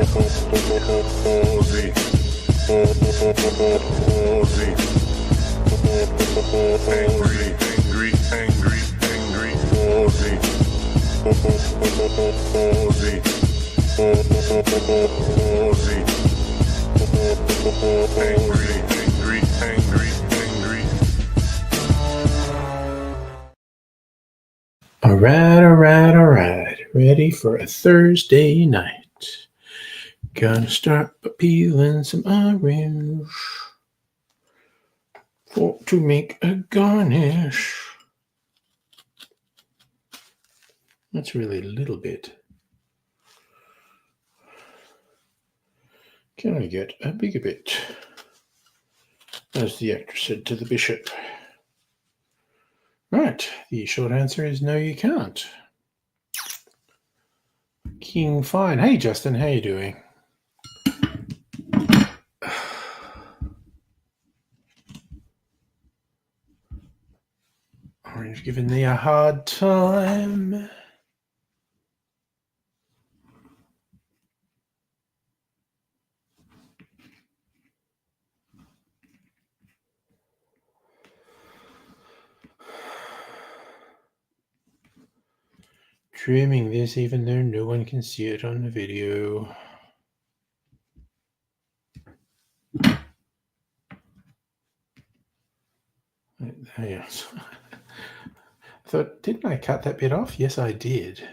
Ozzy. Ozzy. Angry, angry, angry, angry. Ozzy. Ozzy. Ozzy. Angry, angry, angry, angry. All right. Ready for a Thursday night. Gonna start peeling some orange to make a garnish. That's really a little bit. Can I get a bigger bit? As the actress said to the bishop. Right, the short answer is no, you can't. King fine. Hey, Justin, how you doing? Orange giving me a hard time. Trimming this even though no one can see it on the video. Yes. I thought, didn't I cut that bit off? Yes, I did.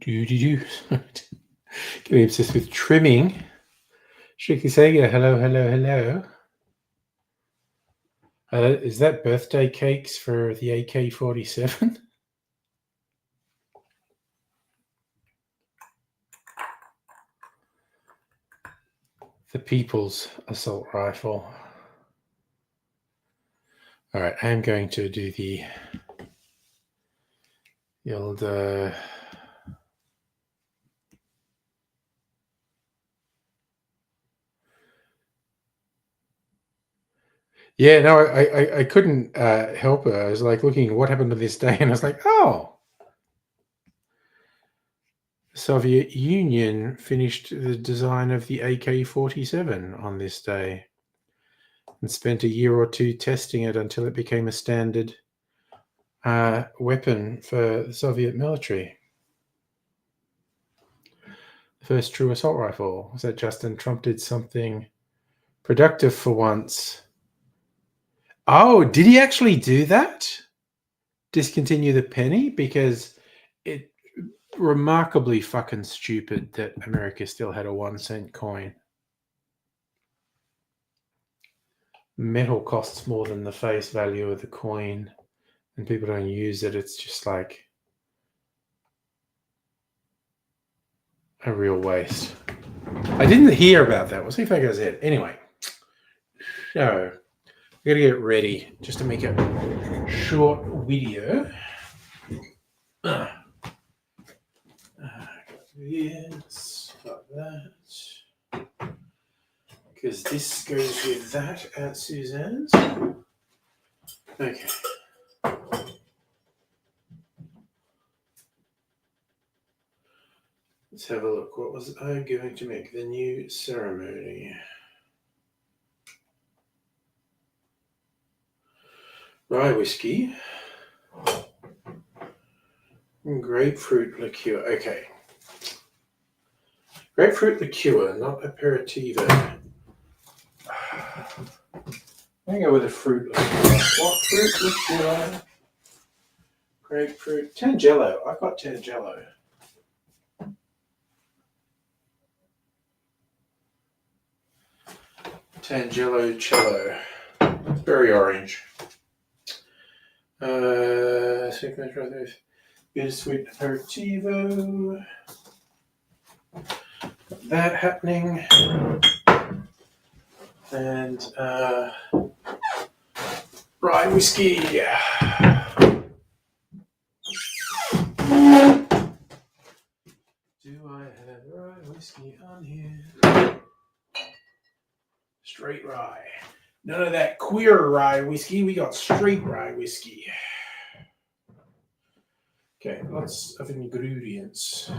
Getting obsessed with trimming. Shriki Sega, hello. Is that birthday cakes for the AK-47? The People's Assault Rifle. All right, I'm going to do the old... Yeah, no, I couldn't help it. I was like looking, what happened to this day? And I was like, oh. The Soviet Union finished the design of the AK-47 on this day and spent a year or two testing it until it became a standard weapon for the Soviet military. The first true assault rifle. Was that Justin? Trump did something productive for once. Oh, did he actually do that? Discontinue the penny? Because it's remarkably fucking stupid that America still had a 1-cent coin. Metal costs more than the face value of the coin, and people don't use it. It's just like a real waste. I didn't hear about that. We'll see if that goes in. Anyway, so we gotta get ready just to make a short video. Yes, got that. Because this goes with that at Suzanne's. Okay. Let's have a look. What was I going to make? The new ceremony. Rye whiskey. Grapefruit liqueur. Okay. Grapefruit liqueur, not aperitivo. I'm going to go with a fruit liqueur. What fruit liqueur? Grapefruit. Tangelo. I've got Tangelo. Tangelo Cello. Very orange. Bittersweet aperitivo. Got that happening. and rye whiskey. Do I have rye whiskey on here? Straight rye. None of that queer rye whiskey. We got straight rye whiskey. Okay, lots of ingredients.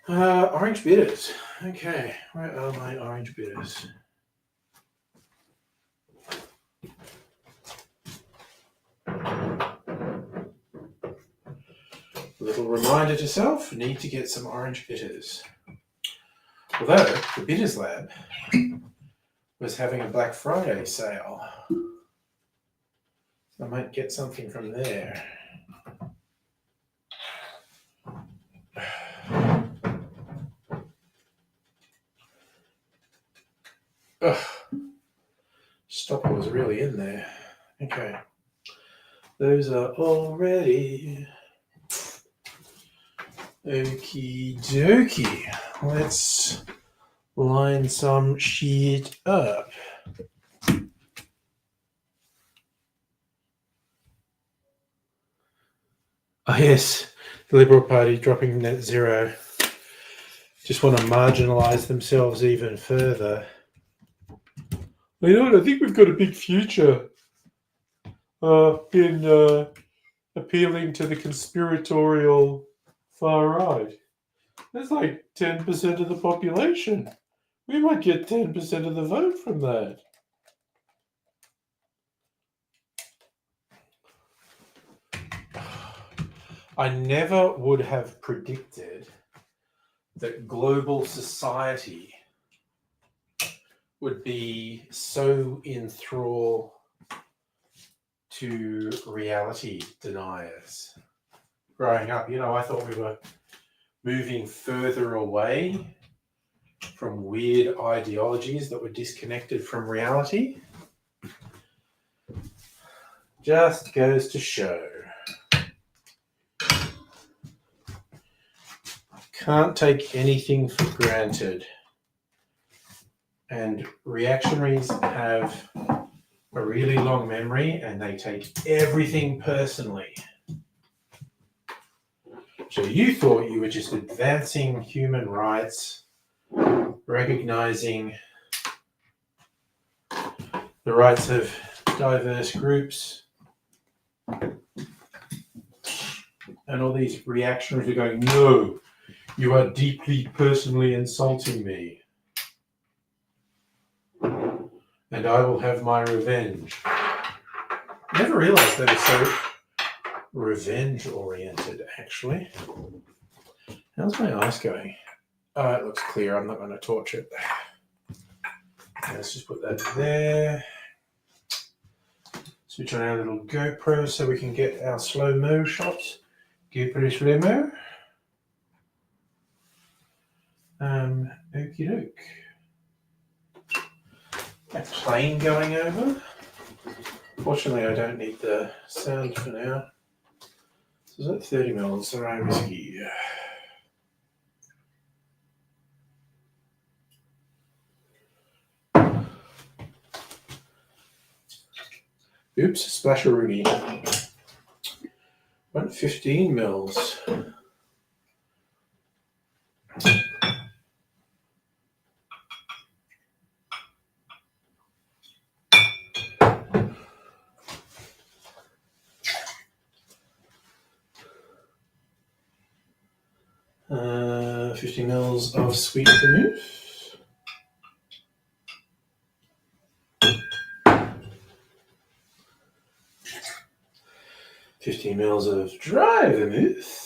Orange bitters. Okay, where are my orange bitters? Little reminder to self, need to get some orange bitters. Although the Bitters Lab was having a Black Friday sale. I might get something from there. Ugh. Stopper was really in there. Okay. Those are all ready. Okie dokie. Let's line some shit up. Oh, yes. The Liberal Party dropping net zero. Just want to marginalise themselves even further. You know what? I think we've got a big future in appealing to the conspiratorial far right. That's like 10% of the population. We might get 10% of the vote from that. I never would have predicted that global society would be so in thrall to reality deniers. Growing up, I thought we were moving further away from weird ideologies that were disconnected from reality. Just goes to show. Can't take anything for granted. And reactionaries have a really long memory and they take everything personally. So you thought you were just advancing human rights, recognizing the rights of diverse groups, and all these reactionaries are going, no, you are deeply personally insulting me. And I will have my revenge. Never realized they were so revenge-oriented, actually. How's my eyes going? Oh, it looks clear. I'm not going to torch it. Let's just put that there. Switch on our little GoPro so we can get our slow-mo shots. GoPro slow-mo. Okie doke. A plane going over. Fortunately, I don't need the sound for now. So is that 30 mils of rye whiskey? Oops, splasheroonie. 115 mils. Uh, 50 mils of sweet vermouth. $50 mils of dry vermouth.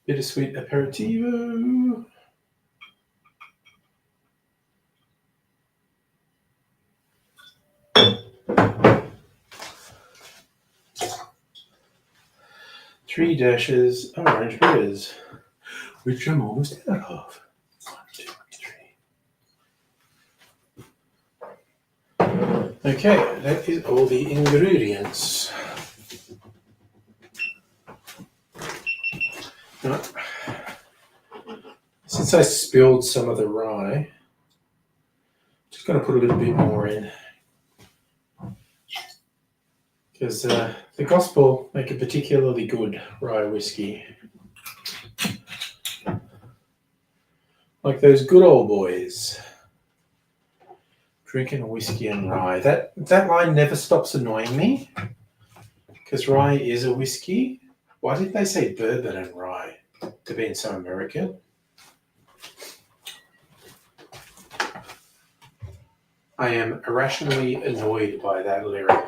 Bittersweet aperitivo. Three dashes of orange bitters, which I'm almost out of. 1, 2, Okay, that is all the ingredients. Right. Since I spilled some of the rye, I'm just going to put a little bit more in. Because the Gospel make a particularly good rye whiskey. Like those good old boys. Drinking whiskey and rye. That line never stops annoying me. Because rye is a whiskey. Why did they say bourbon and rye to being so American? I am irrationally annoyed by that lyric.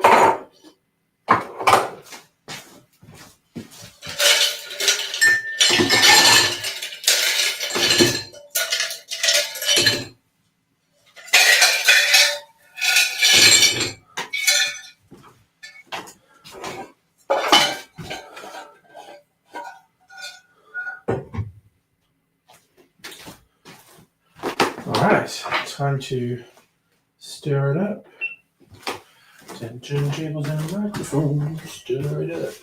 Alright, time to stir it up. Turntables and a microphone, stir it up.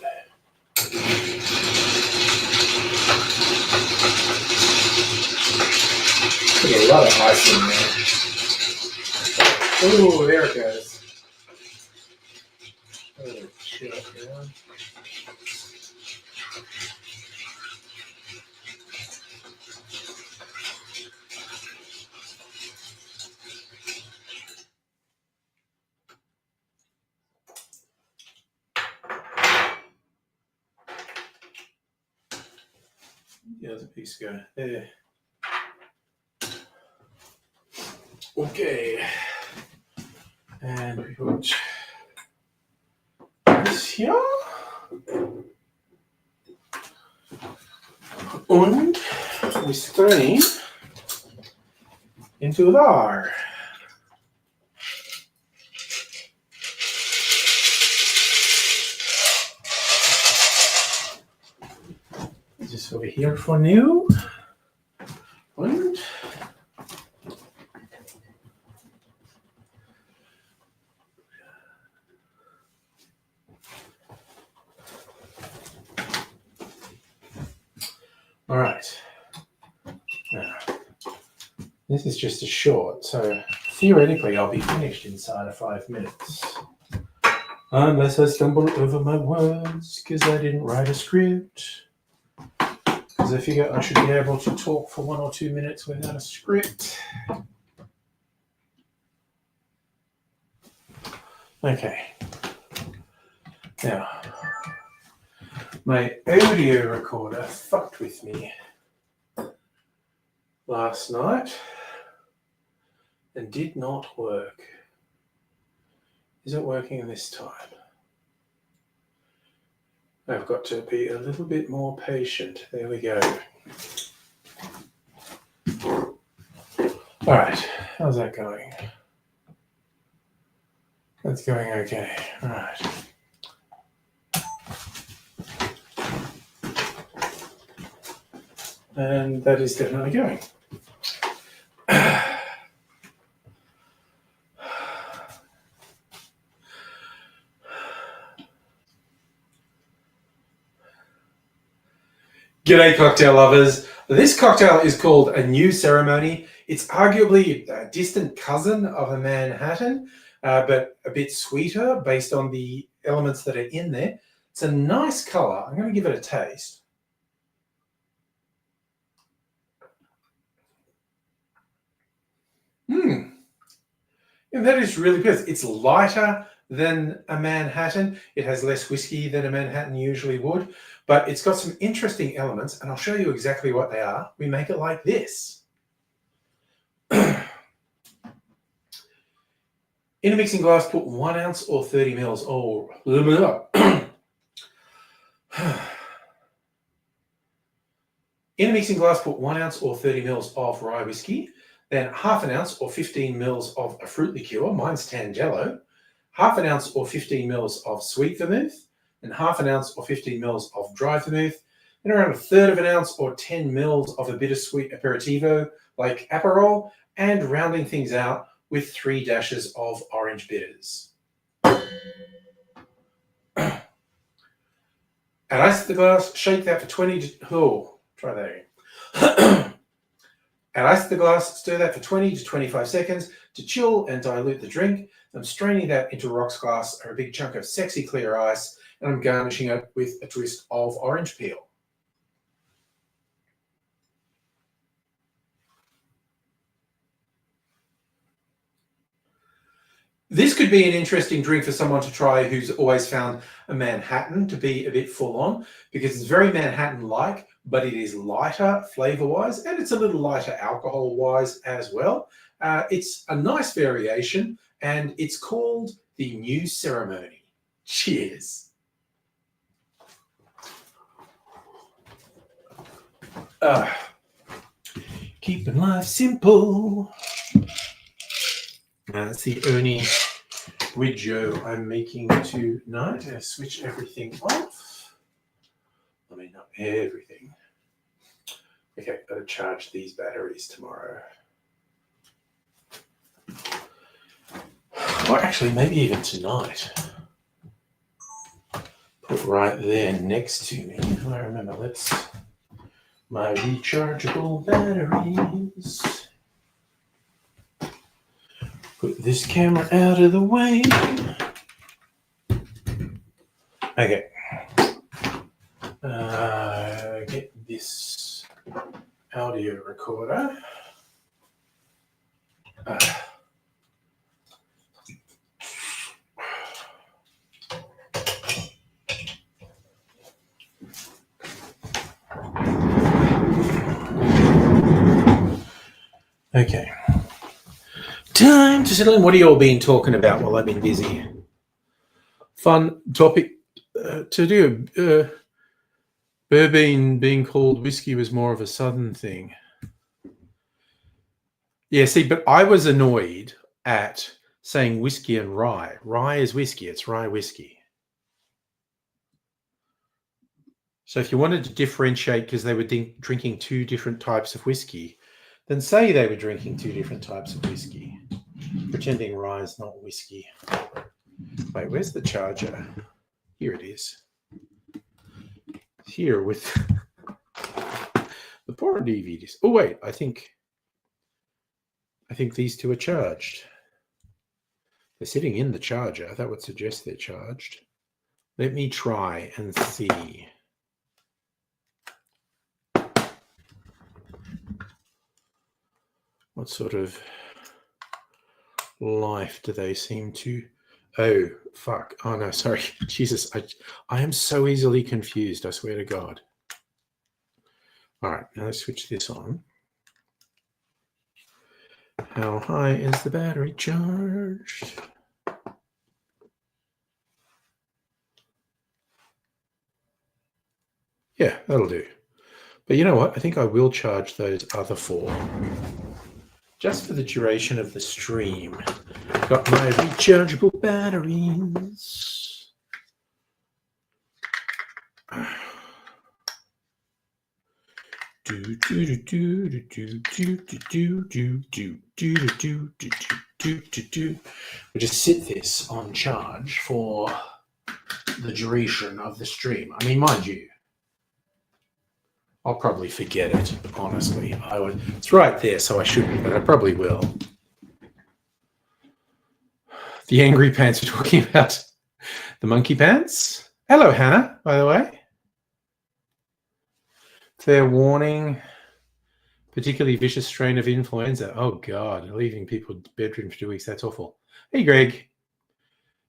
Put a lot of ice in there. Oh, there it goes. Oh, shit, yeah. The other piece go there. Okay. And we put this here. Und we strain into there. Just over here for now. Und all right. Now, this is just a short, so theoretically I'll be finished inside of 5 minutes. Unless I stumble over my words because I didn't write a script. Because I figure I should be able to talk for 1 or 2 minutes without a script. Okay. Now, my audio recorder fucked with me last night and did not work. Is it working this time? I've got to be a little bit more patient. There we go. All right, how's that going? That's going okay. All right. And that is definitely going. G'day, cocktail lovers. This cocktail is called a New Ceremony. It's arguably a distant cousin of a Manhattan, but a bit sweeter based on the elements that are in there. It's a nice color. I'm going to give it a taste. And that is really good. It's lighter than a Manhattan. It has less whiskey than a Manhattan usually would, but it's got some interesting elements, and I'll show you exactly what they are. We make it like this. In a mixing glass, put 1 ounce or 30 mils. Oh, in a mixing glass, put 1 ounce or 30 mils of rye whiskey, then half an ounce or 15 mils of a fruit liqueur, mine's Tangelo, half an ounce or 15 mils of sweet vermouth, and half an ounce or 15 mils of dry vermouth, and around a third of an ounce or 10 mils of a bittersweet aperitivo like Aperol, and rounding things out with 3 dashes of orange bitters. Add ice to the glass, shake that for 20 to... try that again. Add ice to the glass, stir that for 20 to 25 seconds to chill and dilute the drink. I'm straining that into a rocks glass or a big chunk of sexy clear ice, and I'm garnishing it with a twist of orange peel. This could be an interesting drink for someone to try who's always found a Manhattan to be a bit full on, because it's very Manhattan-like, but it is lighter flavor-wise, and it's a little lighter alcohol-wise as well. It's a nice variation, and it's called the New Ceremony. Cheers. Keeping life simple. That's the Ernie Ridgeo I'm making tonight. I switch everything off. I mean, not everything. Okay, gotta charge these batteries tomorrow. Or actually, maybe even tonight. Put right there next to me. I remember, my rechargeable batteries. Put this camera out of the way. Okay. Get this audio recorder. Okay. Time to settle in. What have you all been talking about while I've been busy? Fun topic to do. Bourbon being called whiskey was more of a southern thing. Yeah, see, but I was annoyed at saying whiskey and rye. Rye is whiskey. It's rye whiskey. So if you wanted to differentiate because they were drinking 2 different types of whiskey, then say they were drinking 2 different types of whiskey. Pretending rye is not whiskey. Wait, where's the charger? Here it is. Here with the poor DVDs. Oh wait, I think these 2 are charged. They're sitting in the charger. That would suggest they're charged. Let me try and see. What sort of life do they seem to... Oh, fuck. Oh, no, sorry. Jesus, I am so easily confused, I swear to God. All right, now let's switch this on. How high is the battery charged? Yeah, that'll do. But you know what? I think I will charge those other 4. Just for the duration of the stream. Got my rechargeable batteries. We'll just sit this on charge for the duration of the stream. I mean, mind you, I'll probably forget it, honestly. It's right there, so I shouldn't, but I probably will. The Angry Pants are talking about the Monkey Pants. Hello, Hannah, by the way. Fair warning, particularly vicious strain of influenza. Oh, God, leaving people bedridden for 2 weeks. That's awful. Hey, Greg. If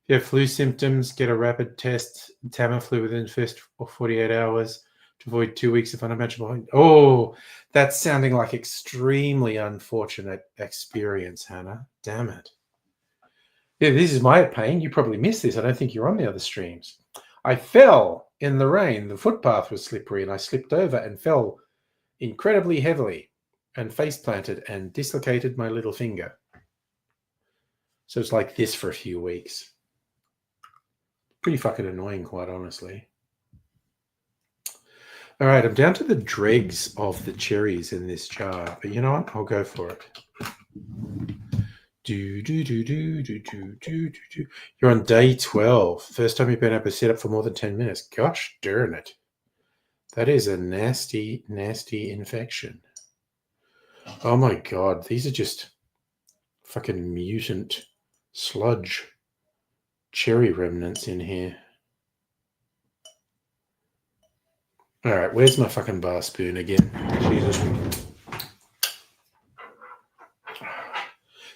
you have flu symptoms, get a rapid test, Tamiflu within the first 48 hours. To avoid 2 weeks of unimaginable. Oh, that's sounding like extremely unfortunate experience, Hannah. Damn it. Yeah, this is my pain. You probably missed this. I don't think you're on the other streams. I fell in the rain. The footpath was slippery and I slipped over and fell incredibly heavily and face planted and dislocated my little finger. So it's like this for a few weeks. Pretty fucking annoying, quite honestly. All right, I'm down to the dregs of the cherries in this jar, but you know what? I'll go for it. You're on day 12. First time you've been able to sit up for more than 10 minutes. Gosh darn it. That is a nasty, nasty infection. Oh my God. These are just fucking mutant sludge cherry remnants in here. All right. Where's my fucking bar spoon again? Jesus.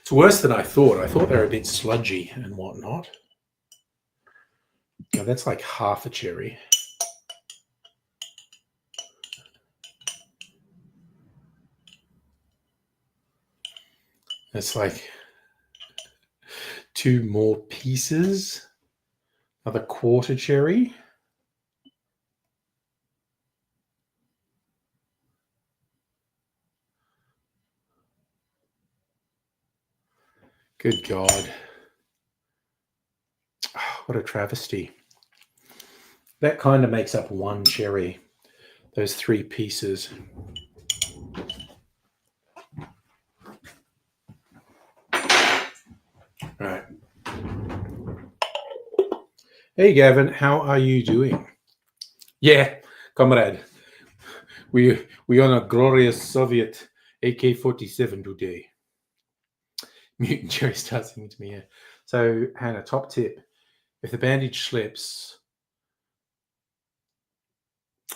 It's worse than I thought. I thought they were a bit sludgy and whatnot. Now that's like half a cherry. That's like 2 more pieces. Another quarter cherry. Good God. Oh, what a travesty. That kind of makes up 1 cherry. Those 3 pieces. All right. Hey, Gavin, how are you doing? Yeah, comrade. We on a glorious Soviet AK-47 today. Mutant cherry starts singing to me here. So, Hannah, top tip. If the bandage slips...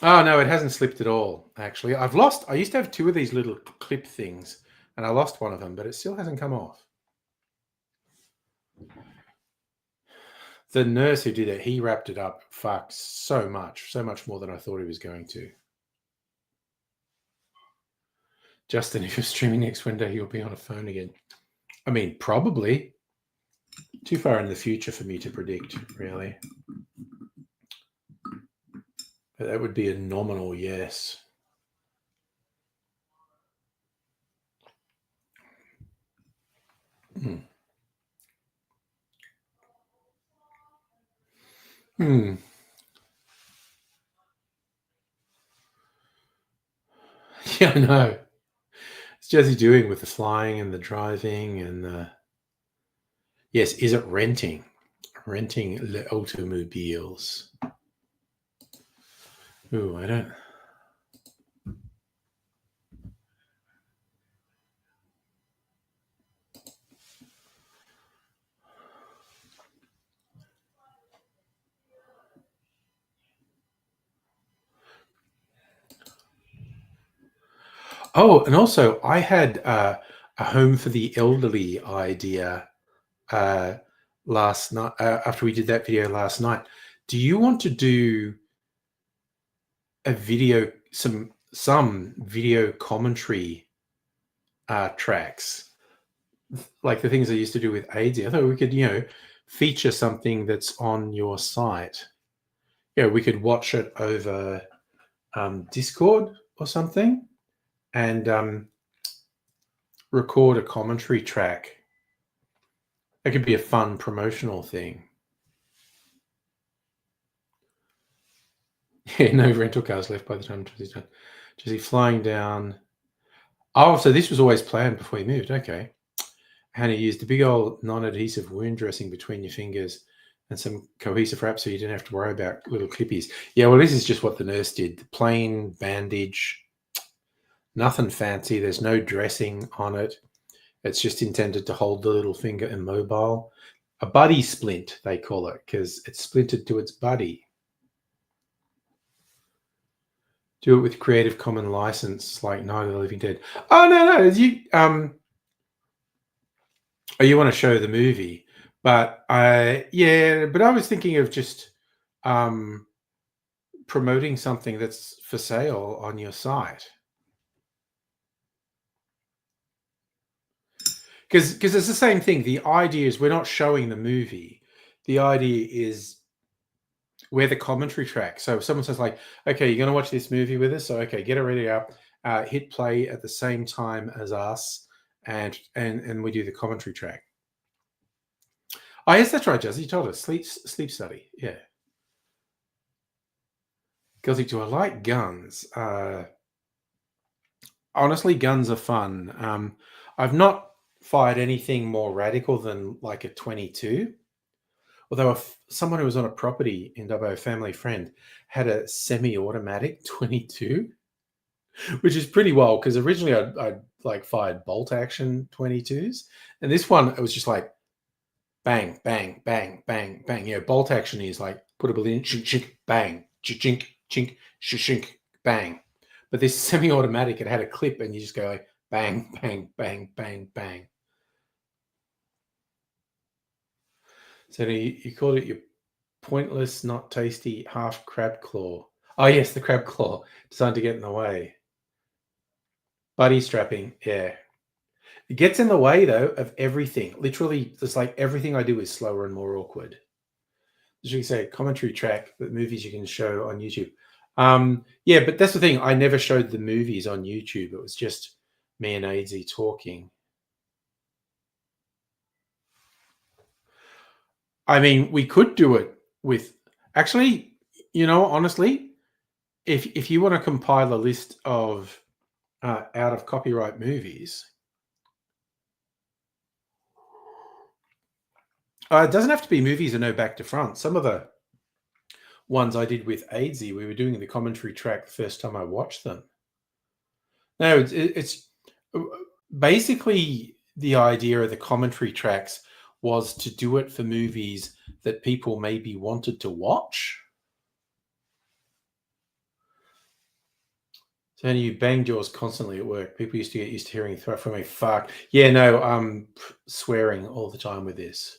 Oh, no, it hasn't slipped at all, actually. I used to have 2 of these little clip things, and I lost one of them, but it still hasn't come off. The nurse who did it, he wrapped it up, so much more than I thought he was going to. Justin, if you're streaming next Wednesday, you'll be on a phone again. I mean, probably. Too far in the future for me to predict, really. But that would be a nominal yes. Hmm. Yeah, I know. What's Jesse doing with the flying and the driving and the... Yes, is it renting? Renting le automobiles. Ooh, I don't... Oh, and also I had a home for the elderly idea last night, after we did that video last night. Do you want to do a video, some video commentary tracks, like the things I used to do with AIDS? I thought we could, feature something that's on your site. We could watch it over Discord or something, and record a commentary track. That could be a fun promotional thing. Yeah, no rental cars left by the time Jesse's done. Jesse flying down. Oh, so this was always planned before you moved. Okay. Hannah used a big old non-adhesive wound dressing between your fingers and some cohesive wrap so you didn't have to worry about little clippies. Yeah, well, this is just what the nurse did. The plain bandage, nothing fancy. There's no dressing on it. It's just intended to hold the little finger immobile. A buddy splint, they call it, because it's splintered to its buddy. Do it with Creative Commons license, like Night of the Living Dead. Oh, no. You want to show the movie. But I was thinking of just promoting something that's for sale on your site. Because it's the same thing. The idea is we're not showing the movie. The idea is we're the commentary track. So if someone says like, okay, you're going to watch this movie with us. So, okay, get it ready up, hit play at the same time as us, and we do the commentary track. Oh, yes, that's right, Jazzy. You told us. Sleep study. Yeah. Guilty, do I like guns? Honestly, guns are fun. I've not fired anything more radical than like a 22. Although someone who was on a property in Dubbo, a family friend, had a semi-automatic 22, which is pretty wild because originally I'd like fired bolt action 22s, and this one it was just like bang, bang, bang, bang, bang. You know, bolt action is like put a bullet in, chink, chink, bang, chink, chink, shink, bang. But this semi-automatic, it had a clip, and you just go like bang, bang, bang, bang, bang. So you called it your pointless, not tasty half crab claw. Oh yes, the crab claw, designed to get in the way. Buddy strapping, yeah. It gets in the way though of everything. Literally, it's like everything I do is slower and more awkward. As you say, commentary track, but movies you can show on YouTube. Yeah, but that's the thing. I never showed the movies on YouTube. It was just me and Aidsy talking. I mean, we could do it with actually, you know, honestly, if you want to compile a list of out of copyright movies, it doesn't have to be movies or no back to front. Some of the ones I did with Aidsy, we were doing the commentary track the first time I watched them. No, it's basically the idea of the commentary tracks was to do it for movies that people maybe wanted to watch. So you banged yours constantly at work. People used to get used to hearing from me. Fuck. Yeah, no, I'm swearing all the time with this.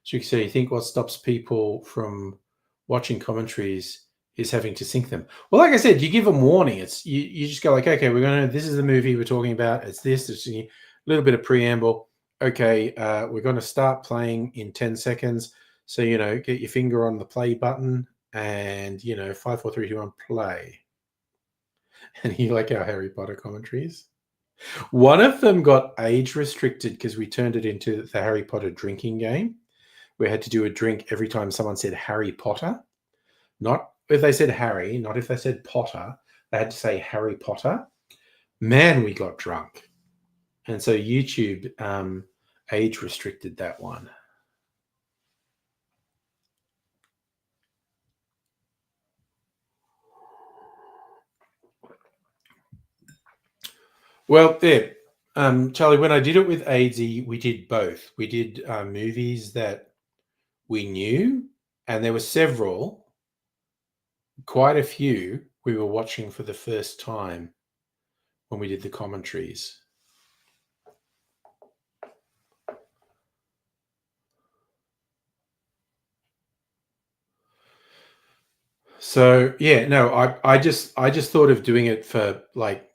So you think what stops people from watching commentaries is having to sync them. Well, like I said, you give them warning. It's you just go like, okay, this is the movie we're talking about. It's this. It's a little bit of preamble. Okay, we're going to start playing in 10 seconds. So, you know, get your finger on the play button and, you know, 5, 4, 3, 2, 1, play. And you like our Harry Potter commentaries? One of them got age restricted because we turned it into the Harry Potter drinking game. We had to do a drink every time someone said Harry Potter. Not if they said Harry, not if they said Potter. They had to say Harry Potter. Man, we got drunk. And so YouTube age restricted that one. Well, there. Charlie, when I did it with Aidsy, we did both. We did movies that we knew, and there were several, quite a few, we were watching for the first time when we did the commentaries. So yeah, no, I just thought of doing it for like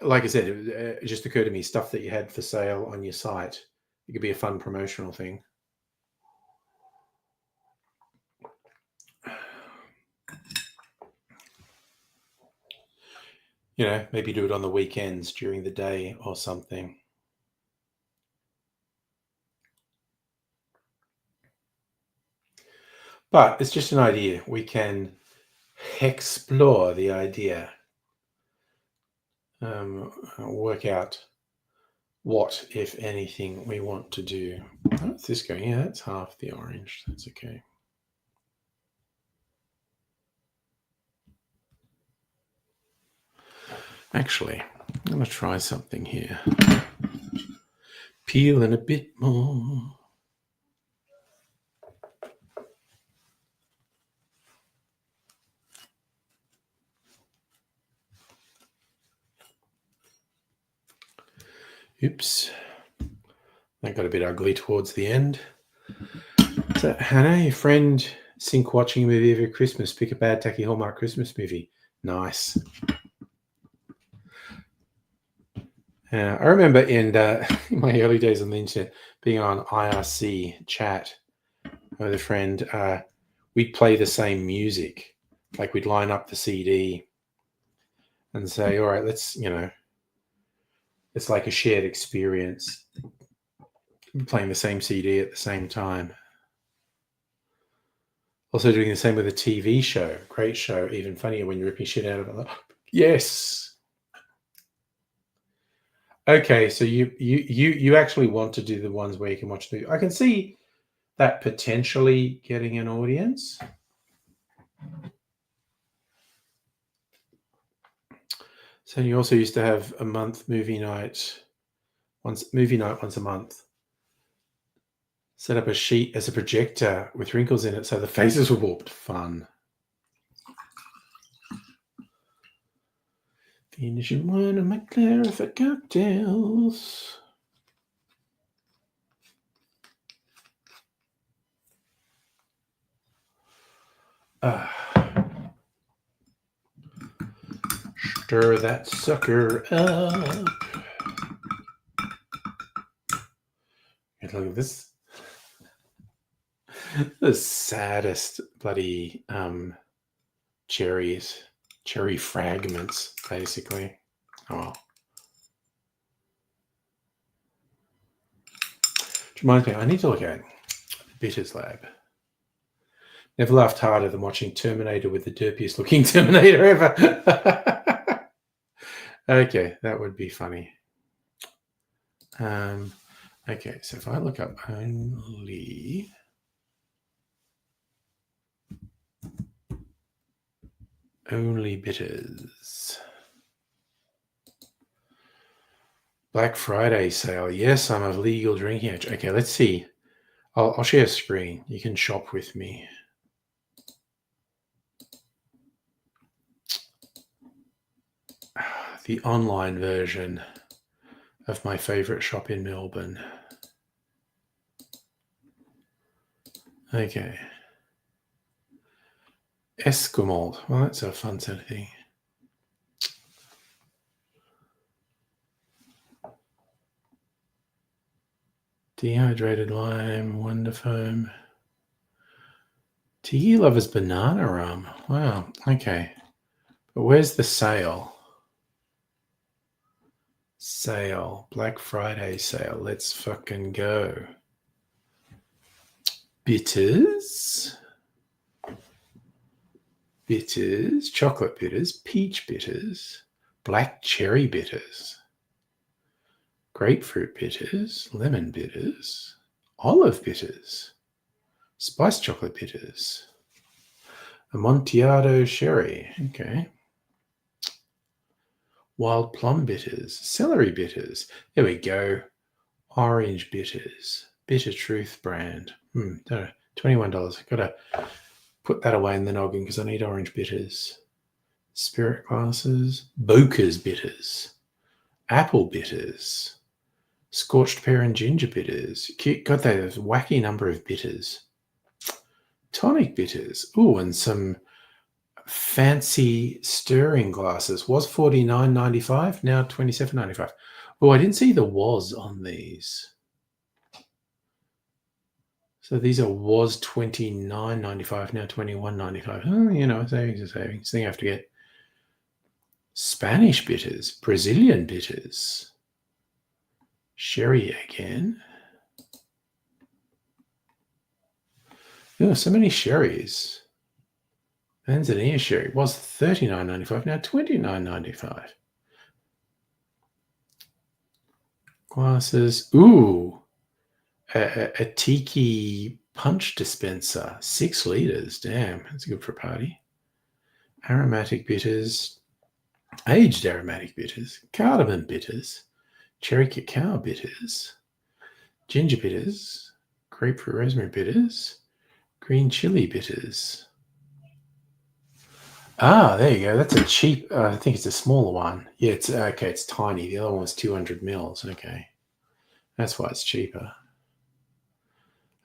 I said, it just occurred to me stuff that you had for sale on your site. It could be a fun promotional thing. You know, maybe do it on the weekends during the day or something. But it's just an idea. We can explore the idea. Work out what, if anything, we want to do. How's this going? Yeah, that's half the orange. That's okay. Actually, I'm going to try something here. Peeling a bit more. Oops. That got a bit ugly towards the end. So, Hannah, your friend, sync watching a movie every Christmas. Pick a bad, tacky Hallmark Christmas movie. Nice. I remember in my early days on the internet being on IRC chat with a friend. We'd play the same music. Like we'd line up the CD and say, all right, let's, you know, it's like a shared experience playing the same CD at the same time. Also doing the same with a TV show. Great show. Even funnier when you're ripping shit out of it. Yes. Okay, so you actually want to do the ones where you can watch the. I can see that potentially getting an audience. So you also used to have a movie night once a month. Set up a sheet as a projector with wrinkles in it so the faces were warped. Fun. Finishing one of my clarified cocktails. Stir that sucker up. And look at this. The saddest bloody cherry fragments, basically. Oh well. Which reminds me, I need to look at Bitters Lab. Never laughed harder than watching Terminator with the derpiest looking Terminator ever. Okay, that would be funny. Okay, so if I look up only bitters. Black Friday sale. Yes, I'm of legal drinking age. Okay, let's see. I'll share a screen. You can shop with me. The online version of my favorite shop in Melbourne. Okay. Esquimalt. Well, that's a fun sort of thing. Dehydrated lime, Wonder Foam. Tiki Lover's banana rum. Wow. Okay. But where's the sale? Sale. Black Friday sale. Let's fucking go. Bitters. Bitters. Chocolate bitters. Peach bitters. Black cherry bitters. Grapefruit bitters. Lemon bitters. Olive bitters. Spiced chocolate bitters. Amontillado sherry. Okay. Wild plum bitters. Celery bitters. There we go. Orange bitters. Bitter Truth brand. $21. Got to put that away in the noggin because I need orange bitters. Spirit glasses. Boker's bitters. Apple bitters. Scorched pear and ginger bitters. Cute. God, there's a wacky number of bitters. Tonic bitters. Ooh, and some fancy stirring glasses. Was $49.95, now $27.95. Oh, I didn't see the was on these. So these was $29.95, now $21.95. Oh, you know, savings are savings. Then you have to get Spanish bitters, Brazilian bitters, sherry again. Oh, so many sherries. Manzanilla sherry was $39.95, now $29.95. Glasses. Ooh, a tiki punch dispenser, 6 liters. Damn, that's good for a party. Aromatic bitters, aged aromatic bitters, cardamom bitters, cherry cacao bitters, ginger bitters, grapefruit rosemary bitters, green chili bitters. Ah, there you go. That's a cheap, I think it's a smaller one. Yeah, it's okay. It's tiny. The other one was 200 mils. Okay. That's why it's cheaper.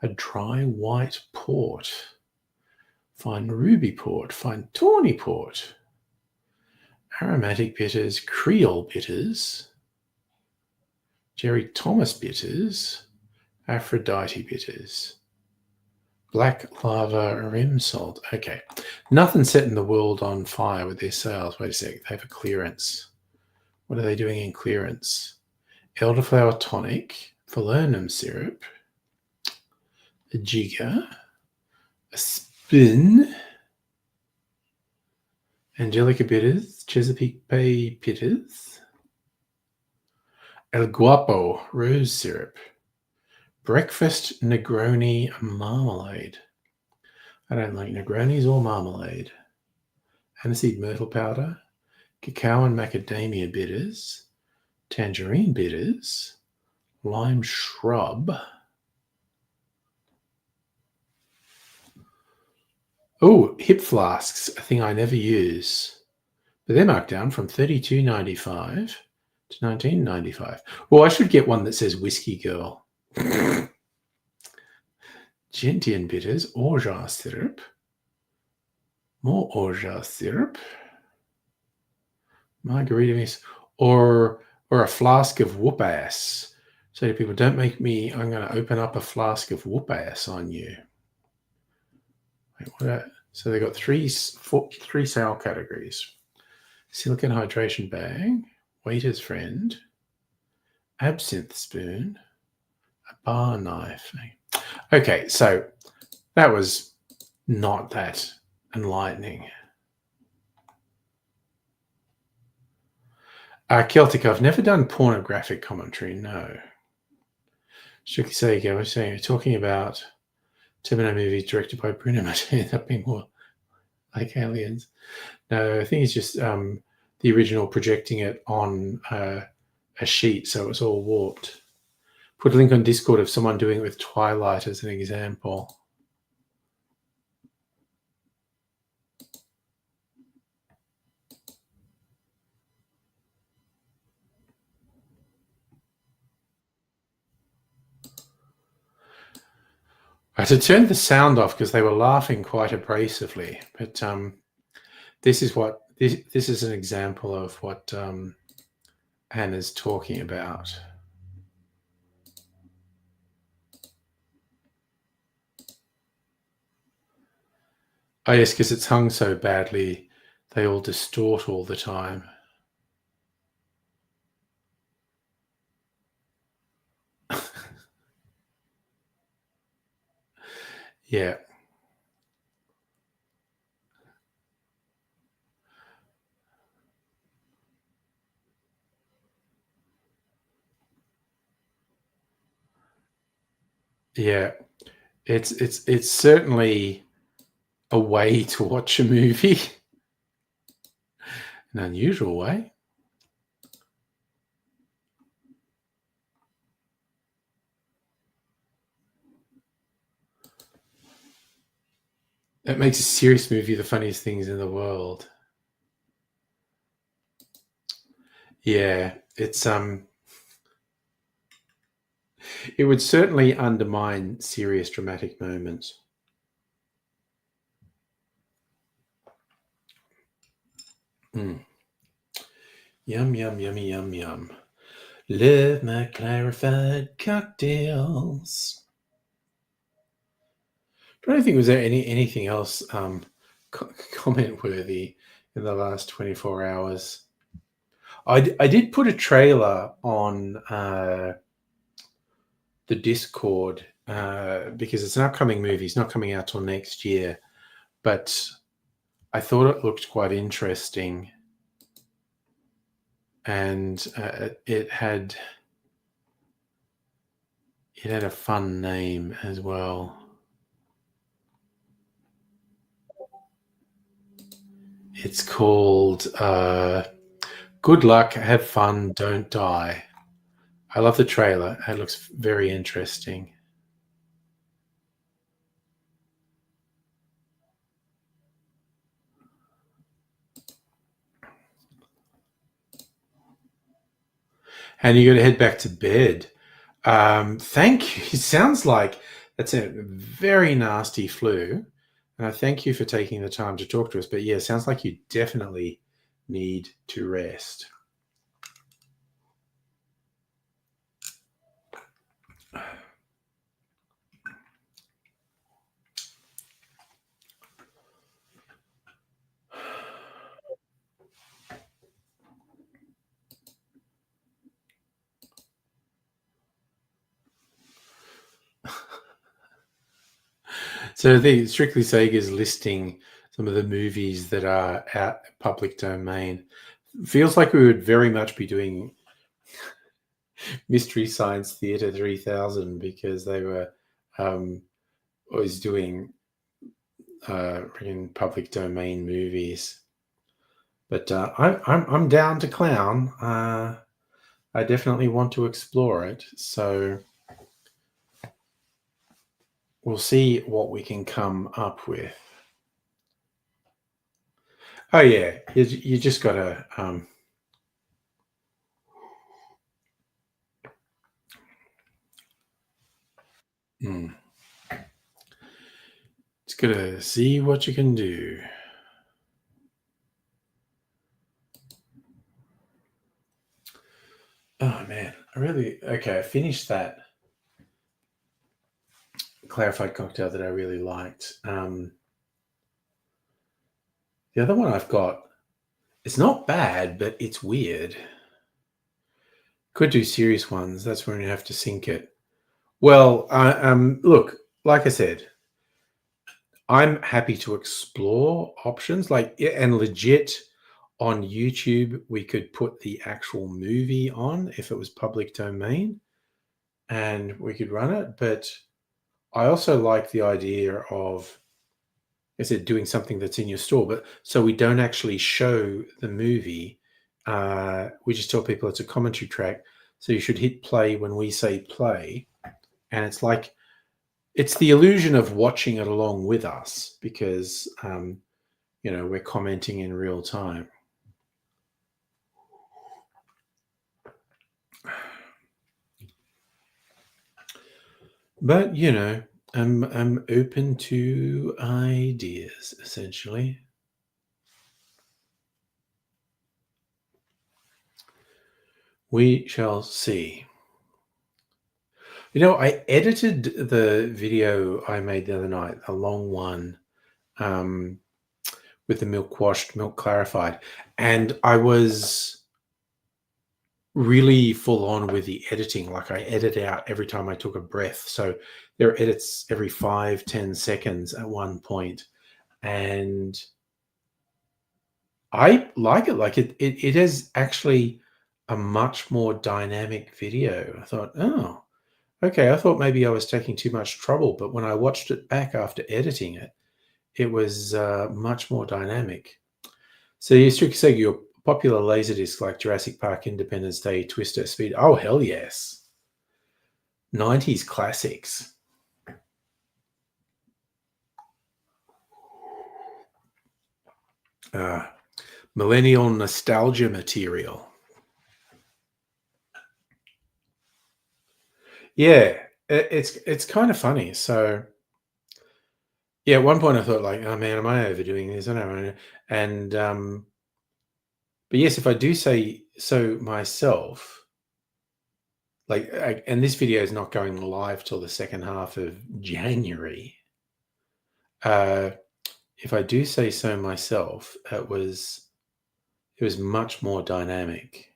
A dry white port. Fine ruby port. Fine tawny port. Aromatic bitters. Creole bitters. Jerry Thomas bitters. Aphrodite bitters. Black lava rim salt. Okay. Nothing setting the world on fire with their sales. Wait a sec. They have a clearance. What are they doing in clearance? Elderflower tonic. Falernum syrup. A jigger. A spin. Angelica bitters. Chesapeake Bay bitters. El Guapo rose syrup. Breakfast Negroni marmalade. I don't like Negronis or marmalade. Aniseed myrtle powder. Cacao and macadamia bitters. Tangerine bitters. Lime shrub. Oh, hip flasks, a thing I never use. But they're marked down from $32.95 to $19.95. Well, I should get one that says Whiskey Girl. Gentian bitters, orgeat syrup. More orgeat syrup. Margarita mix. Or a flask of whoop ass. So people, don't make me, I'm going to open up a flask of whoop ass on you. Wait, so they got three sale categories: silicone hydration bag, waiter's friend, absinthe spoon, a bar knife. Okay, so that was not that enlightening. Celtic, I've never done pornographic commentary, no. Strictly Sega, I was saying, talking about Terminator movies directed by Bruno Martini, that being more like Aliens. No, I think it's just the original projecting it on a sheet, so it's all warped. Put a link on Discord of someone doing it with Twilight as an example. I had to turn the sound off because they were laughing quite abrasively. But this is what this is an example of what Hannah's talking about. Oh yes, because it's hung so badly, they all distort all the time. Yeah. Yeah. It's certainly a way to watch a movie. An unusual way. It makes a serious movie the funniest things in the world. Yeah, it's it would certainly undermine serious dramatic moments. Mm. Yum, yum, yummy, yum, yum. Love my clarified cocktails. I don't think was there anything else comment worthy in the last 24 hours. I did put a trailer on the Discord because it's an upcoming movie. It's not coming out till next year, but I thought it looked quite interesting, and it had a fun name as well. It's called Good Luck, Have Fun, Don't Die. I love the trailer. It looks very interesting. And you got to head back to bed. Thank you. It sounds like that's a very nasty flu. And I thank you for taking the time to talk to us. But yeah, it sounds like you definitely need to rest. So the Strictly Sega is listing some of the movies that are out public domain. Feels like we would very much be doing Mystery Science Theater 3000 because they were always doing in public domain movies. But I'm down to clown. I definitely want to explore it. So we'll see what we can come up with. Oh yeah, you just gotta it's gotta see what you can do. Oh man, I finished that clarified cocktail that I really liked. The other one I've got, it's not bad, but it's weird. Could do serious ones. That's when you have to sync it. Well, look, like I said, I'm happy to explore options and legit on YouTube. We could put the actual movie on if it was public domain and we could run it. But I also like the idea of, I said, doing something that's in your store, but so we don't actually show the movie. We just tell people it's a commentary track. So you should hit play when we say play. And it's like, it's the illusion of watching it along with us because, we're commenting in real time. But, I'm open to ideas, essentially. We shall see. I edited the video I made the other night, a long one, with the milk washed, milk clarified, and I was really full on with the editing. Like I edit out every time I took a breath. So there are edits every 5-10 seconds at one point, and I like it. Like it is actually a much more dynamic video. I thought, oh, okay, I thought maybe I was taking too much trouble, but when I watched it back after editing it, it was much more dynamic. So you say your popular laserdisc like Jurassic Park, Independence Day, Twister, Speed. Oh, hell yes. 90s classics. Millennial nostalgia material. Yeah, it's kind of funny. So, yeah, at one point I thought like, oh man, am I overdoing this? I don't know. And but yes, if I do say so myself, and this video is not going live till the second half of January. If I do say so myself, it was much more dynamic.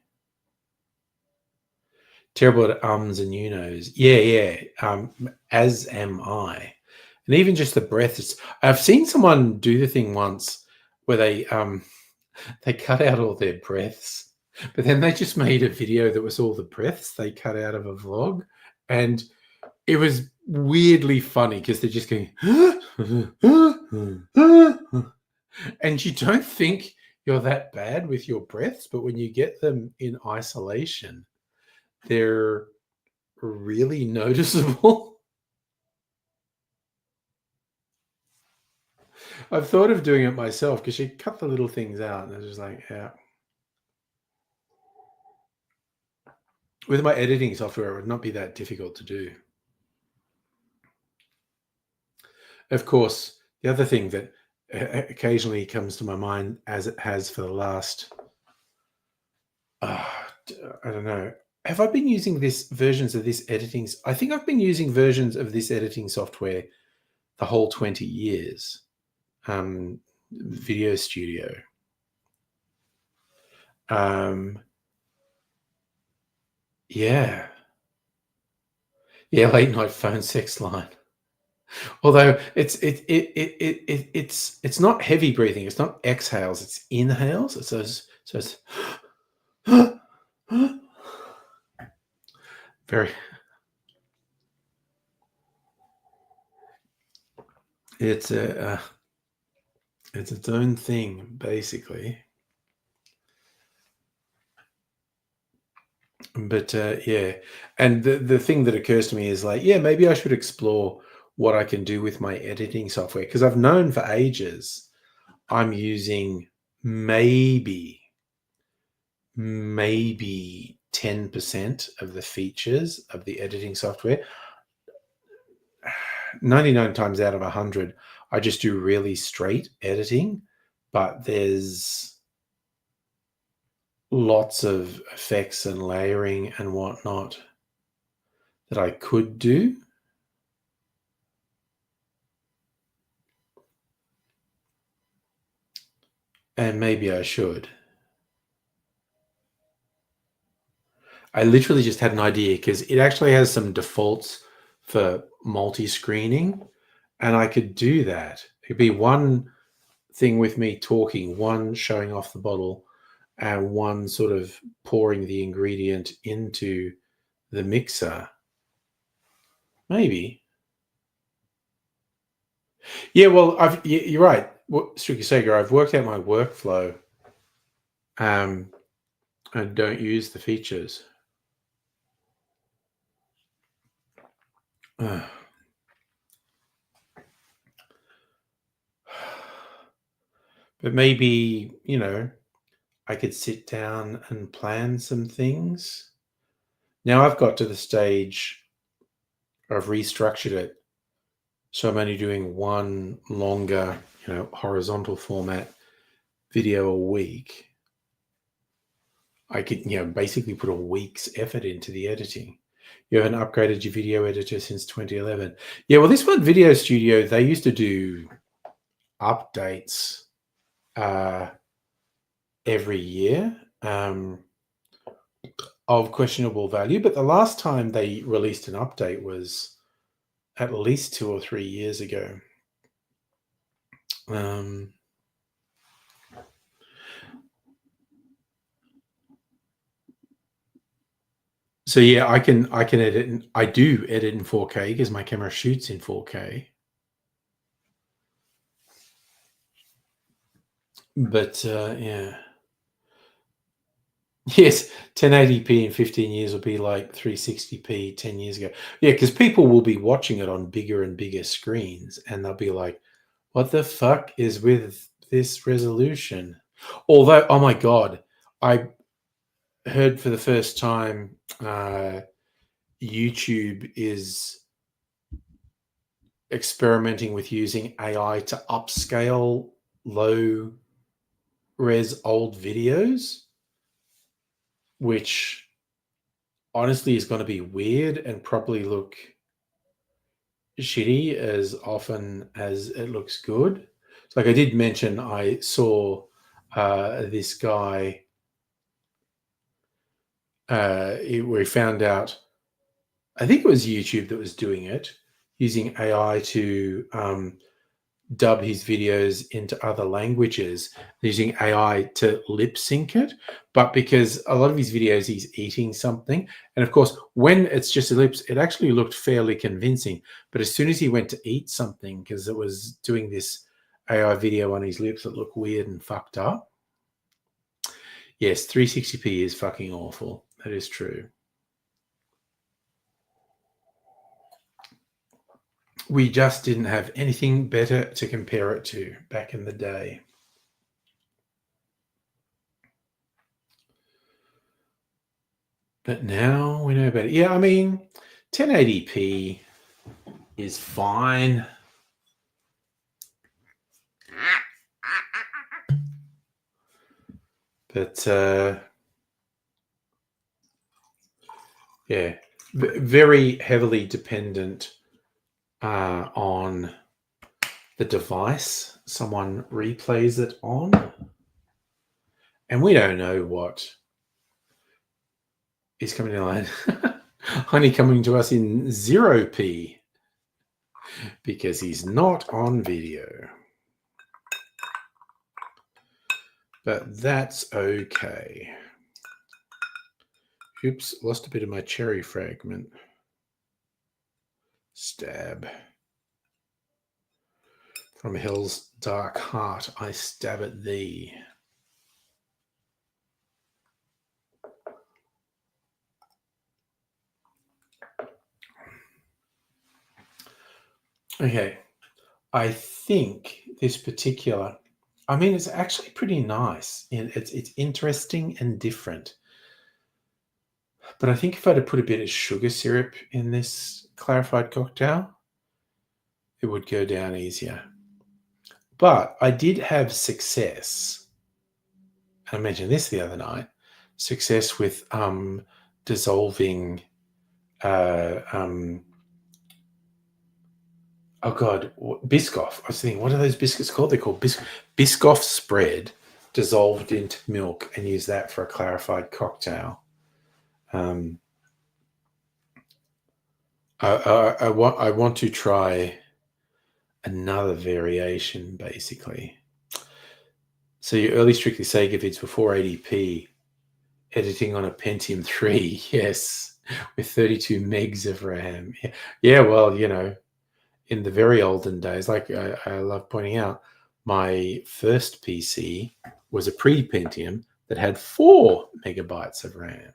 Terrible at ums and you knows. Yeah. As am I. And even just the breaths. I've seen someone do the thing once where they cut out all their breaths, but then they just made a video that was all the breaths they cut out of a vlog. And it was weirdly funny because they're just going, and you don't think you're that bad with your breaths, but when you get them in isolation, they're really noticeable. I've thought of doing it myself because you cut the little things out and it's just like, yeah. With my editing software, it would not be that difficult to do. Of course, the other thing that occasionally comes to my mind, as it has for the last, I don't know, have I been using versions of this editing? I think I've been using versions of this editing software the whole 20 years. Video Studio. Yeah, late night phone sex line. Although it's not heavy breathing. It's not exhales. It's inhales. So it's Very. It's it's its own thing, basically. But yeah, and the thing that occurs to me is like, yeah, maybe I should explore what I can do with my editing software, because I've known for ages I'm using maybe 10% of the features of the editing software. 99 times out of 100, I just do really straight editing, but there's lots of effects and layering and whatnot that I could do. And maybe I should. I literally just had an idea because it actually has some defaults for multi-screening, and I could do that. It'd be one thing with me talking, one showing off the bottle, and one sort of pouring the ingredient into the mixer. Maybe. Yeah, well, you're right. Stricky Sega, I've worked out my workflow. I don't use the features. But maybe, I could sit down and plan some things. Now I've got to the stage, I've restructured it. So I'm only doing one longer, horizontal format video a week. I could, basically put a week's effort into the editing. You haven't upgraded your video editor since 2011. Yeah, well, this one, Video Studio, they used to do updates every year of questionable value. But the last time they released an update was at least 2 or 3 years ago. So yeah, I can edit, and I do edit in 4K because my camera shoots in 4K. But yeah. Yes, 1080p in 15 years will be like 360p 10 years ago. Yeah, because people will be watching it on bigger and bigger screens, and they'll be like, what the fuck is with this resolution? Although, oh my God, I heard for the first time YouTube is experimenting with using AI to upscale low res old videos, which honestly is going to be weird and probably look shitty as often as it looks good. So, like I did mention, I saw this guy where he found out, I think it was YouTube that was doing it, using AI to dub his videos into other languages, using AI to lip sync it. But because a lot of his videos, he's eating something. And of course, when it's just a lips, it actually looked fairly convincing. But as soon as he went to eat something, because it was doing this AI video on his lips that looked weird and fucked up. Yes, 360p is fucking awful. That is true. We just didn't have anything better to compare it to back in the day. But now we know better. Yeah, I mean, 1080p is fine. But yeah, very heavily dependent on the device someone replays it on. And we don't know what is coming in line. Honey coming to us in 0p because he's not on video. But that's okay. Oops, lost a bit of my cherry fragment. Stab. From hell's dark heart, I stab at thee. Okay. I think this particular, I mean, it's actually pretty nice. And it's interesting and different. But I think if I'd have put a bit of sugar syrup in this clarified cocktail, it would go down easier. But I did have success. I mentioned this the other night. Success with dissolving. Oh God, Biscoff. I was thinking, what are those biscuits called? They're called Biscoff spread, dissolved into milk, and use that for a clarified cocktail. I want to try another variation, basically. So your early Strictly Sega vids were 480p, editing on a Pentium 3, yes, with 32 megs of RAM. Yeah, well, you know, in the very olden days, like I love pointing out, my first PC was a pre-Pentium that had 4 megabytes of RAM.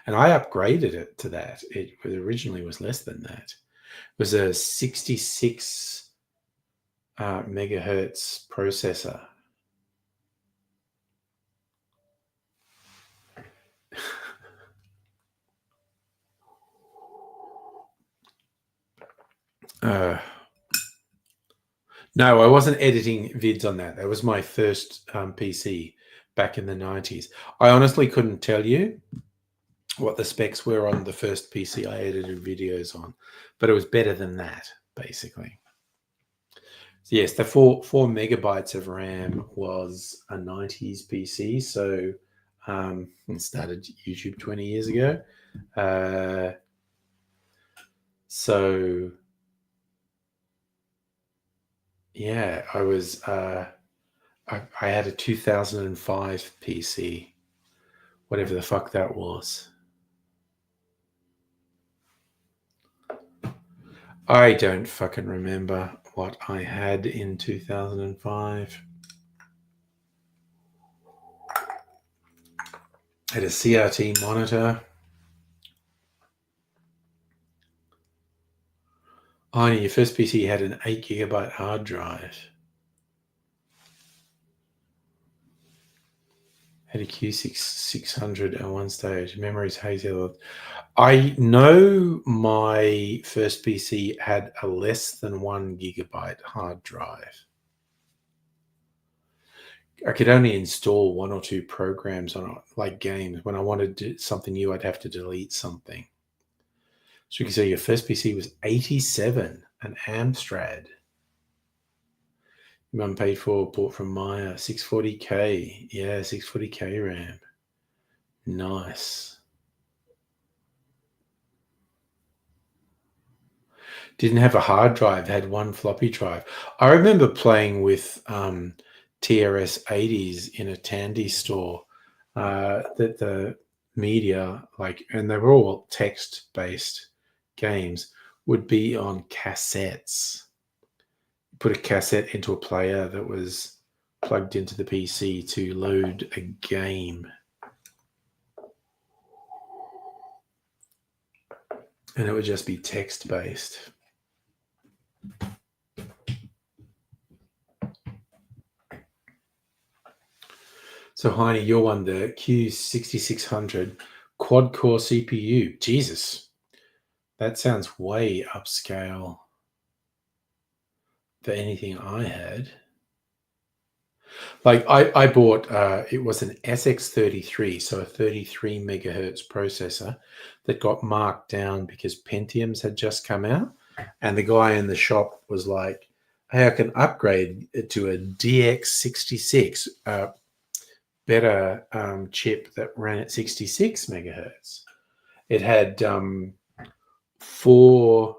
And I upgraded it to that. It originally was less than that. It was a 66 megahertz processor. No, I wasn't editing vids on that. That was my first PC back in the 90s. I honestly couldn't tell you what the specs were on the first PC I edited videos on, but it was better than that, basically. So yes, the 4 megabytes of RAM was a 90s PC. So it started YouTube 20 years ago. So yeah, I was I had a 2005 PC, whatever the fuck that was. I don't fucking remember what I had in 2005. I had a CRT monitor. Oh, and your first PC had an 8 gigabyte hard drive. Had a Q600 at one stage. Memories hazy. I know my first PC had a less than 1 gigabyte hard drive. I could only install 1 or 2 programs on it, like games. When I wanted to do something new, I'd have to delete something. So you can say your first PC was 87, an Amstrad. Your mum paid for, bought from Maya, 640K. Yeah, 640K RAM. Nice. Didn't have a hard drive, had 1 floppy drive. I remember playing with TRS 80s in a Tandy store that the media, like, and they were all text-based games, would be on cassettes. Put a cassette into a player that was plugged into the PC to load a game. And it would just be text-based. So, Heine, you're on the Q6600 quad-core CPU. Jesus, that sounds way upscale for anything I had. Like, I bought, it was an SX33, so a 33 megahertz processor that got marked down because Pentiums had just come out. And the guy in the shop was like, hey, I can upgrade it to a DX66, better chip that ran at 66 megahertz. It had 4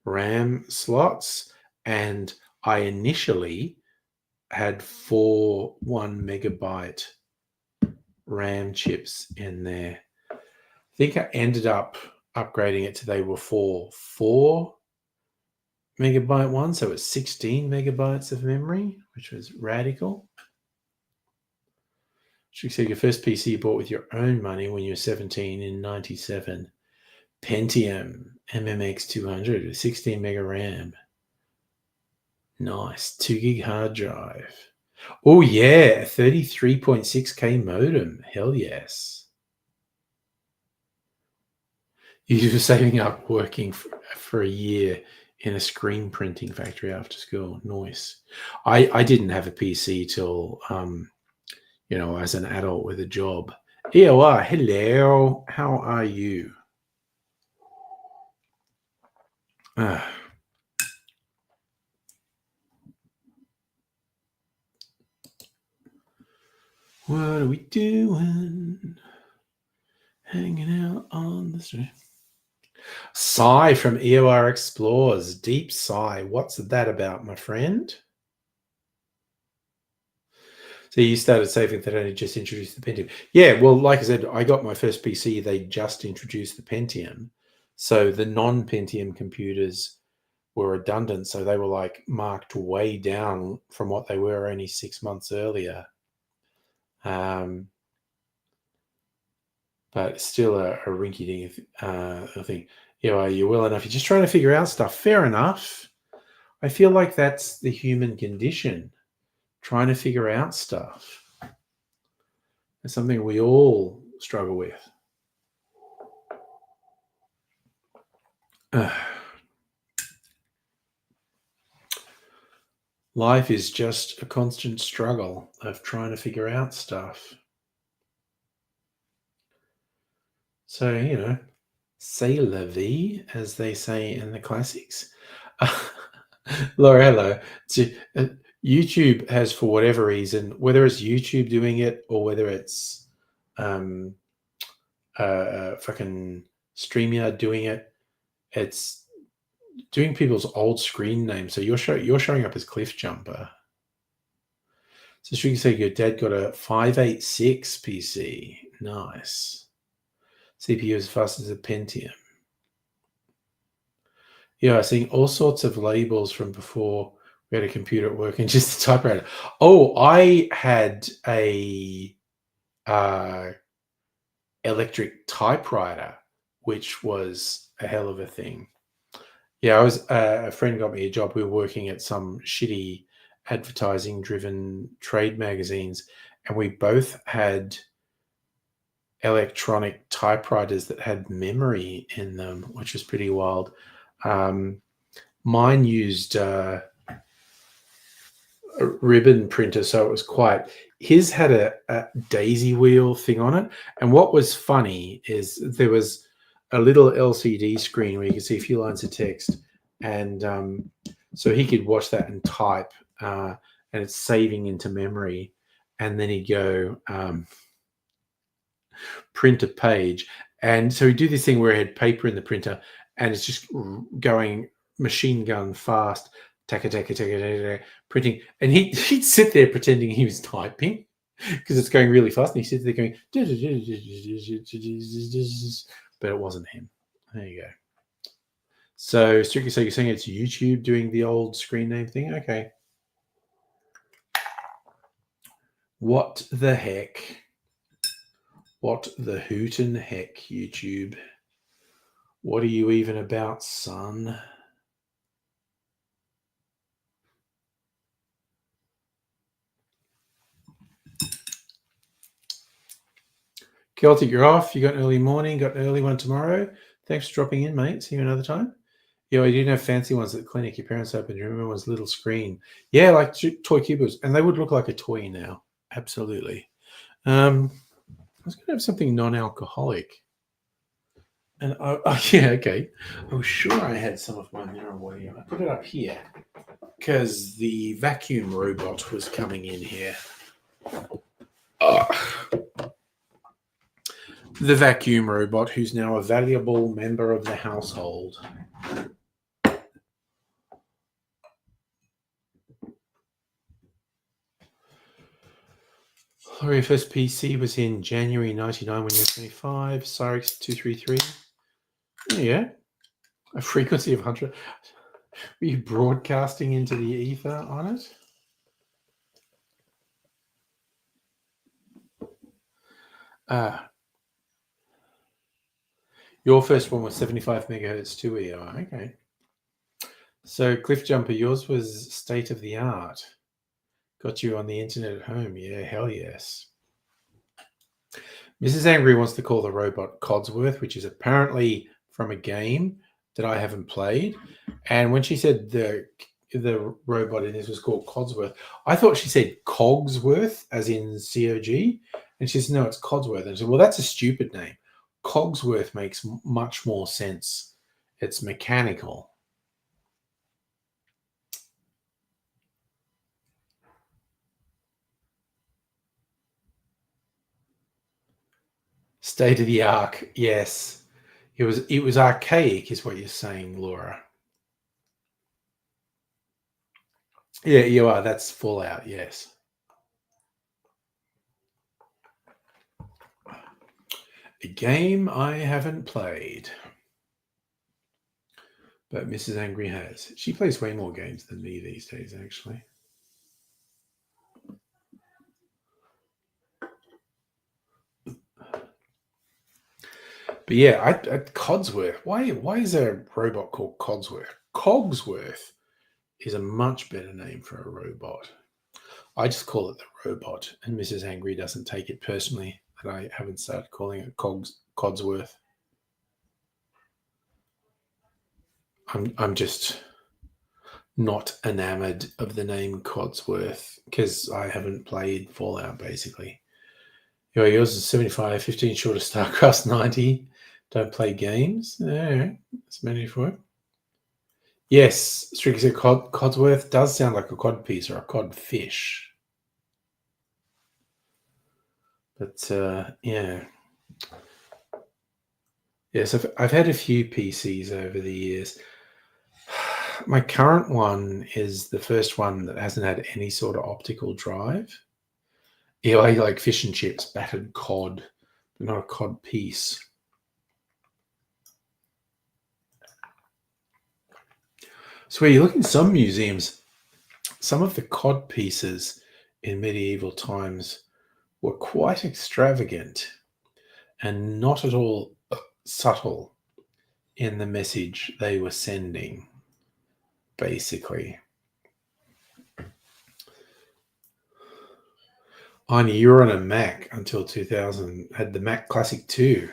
RAM slots, and I initially had 4 1 megabyte RAM chips in there. I think I ended up upgrading it to they were for 4 megabyte one, so it's 16 megabytes of memory, which was radical. She said your first PC you bought with your own money when you were 17 in 97. Pentium MMX 200 with 16 mega RAM. Nice. 2 gig hard drive. Oh, yeah. 33.6K modem. Hell yes. You were saving up working for a year in a screen printing factory after school. Nice. I didn't have a PC till, as an adult with a job. EOR, hello. How are you? What are we doing? Hanging out on the street. Sigh from EOR Explores. Deep sigh. What's that about, my friend? So you started saving that only just introduced the Pentium. Yeah, well, like I said, I got my first PC. They just introduced the Pentium. So the non-Pentium computers were redundant. So they were like marked way down from what they were only 6 months earlier. But still a rinky-dink thing. You're well enough. You're just trying to figure out stuff. Fair enough. I feel like that's the human condition, trying to figure out stuff. It's something we all struggle with. Life is just a constant struggle of trying to figure out stuff. So, c'est la vie, as they say in the classics. Laura, hello. YouTube has, for whatever reason, whether it's YouTube doing it or whether it's fucking StreamYard doing it, it's doing people's old screen names. So you're showing up as Cliff Jumper. So she can say your dad got a 586 PC. Nice. CPU as fast as a Pentium. Yeah, I seeing all sorts of labels from before we had a computer at work and just a typewriter. Oh, I had a electric typewriter, which was a hell of a thing. Yeah, I was a friend got me a job. We were working at some shitty advertising-driven trade magazines, and we both had electronic typewriters that had memory in them, which was pretty wild. Mine used a ribbon printer, so it was quite. His had a daisy wheel thing on it, and what was funny is there was a little LCD screen where you could see a few lines of text, and so he could watch that and type, and it's saving into memory, and then he'd go print a page, and so he'd do this thing where he had paper in the printer, and it's just going machine gun fast, printing, and he'd sit there pretending he was typing because it's going really fast, and he sits there going, but it wasn't him. There you go. So strictly, so you're saying it's YouTube doing the old screen name thing? Okay. What the heck? What the hootin' heck, YouTube? What are you even about, son? Celtic, you're off. You got an early morning, got an early one tomorrow. Thanks for dropping in, mate. See you another time. Yeah, you didn't have fancy ones at the clinic. Your parents opened. You remember one's little screen? Yeah, like toy cubes, and they would look like a toy now. Absolutely. I was going to have something non-alcoholic. And yeah, okay. I was sure I had some of my mirror water. I put it up here because the vacuum robot was coming in here. The vacuum robot, who's now a valuable member of the household. Your first PC was in January 99 when you were 25. Cyrix 233. Yeah. A frequency of 100. Were you broadcasting into the ether on it? Your first one was 75 megahertz 2ER. Okay. So Cliff Jumper, yours was state of the art. Got you on the internet at home. Yeah, hell yes. Mrs. Angry wants to call the robot Codsworth, which is apparently from a game that I haven't played. And when she said the robot in this was called Codsworth, I thought she said Cogsworth, as in COG. And she said, no, it's Codsworth. And I said, well, that's a stupid name. Cogsworth makes much more sense. It's mechanical. State of the art, yes. It was archaic, is what you're saying, Laura. Yeah, you are. That's Fallout, yes. A game I haven't played. But Mrs. Angry has. She plays way more games than me these days, actually. But yeah, Codsworth. Why is there a robot called Codsworth? Cogsworth is a much better name for a robot. I just call it the robot, and Mrs. Angry doesn't take it personally that I haven't started calling it Codsworth. I'm just not enamored of the name Codsworth because I haven't played Fallout, basically. Yours is 75, 15 short of StarCraft 90. Don't play games. All right, that's many for it. Yes, strictly said Codsworth does sound like a cod piece or a cod fish. But yeah. Yes, I've had a few PCs over the years. My current one is the first one that hasn't had any sort of optical drive. Yeah, I like fish and chips, battered cod, but not a cod piece. So when you look in some museums, some of the cod pieces in medieval times were quite extravagant and not at all subtle in the message they were sending, basically. You were on a Mac until 2000, had the Mac Classic 2.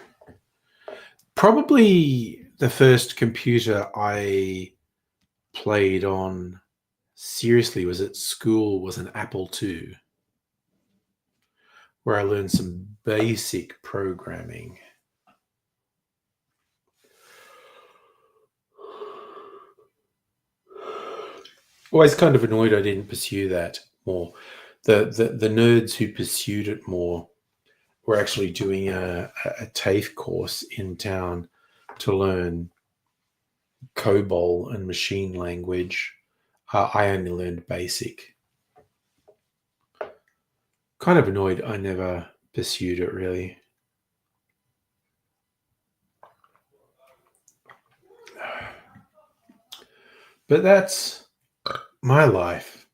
Probably the first computer I played on seriously was at school was an Apple II, where I learned some basic programming. Always kind of annoyed I didn't pursue that more. The nerds who pursued it more were actually doing a TAFE course in town to learn COBOL and machine language. I only learned BASIC. Kind of annoyed I never pursued it, really. But that's my life,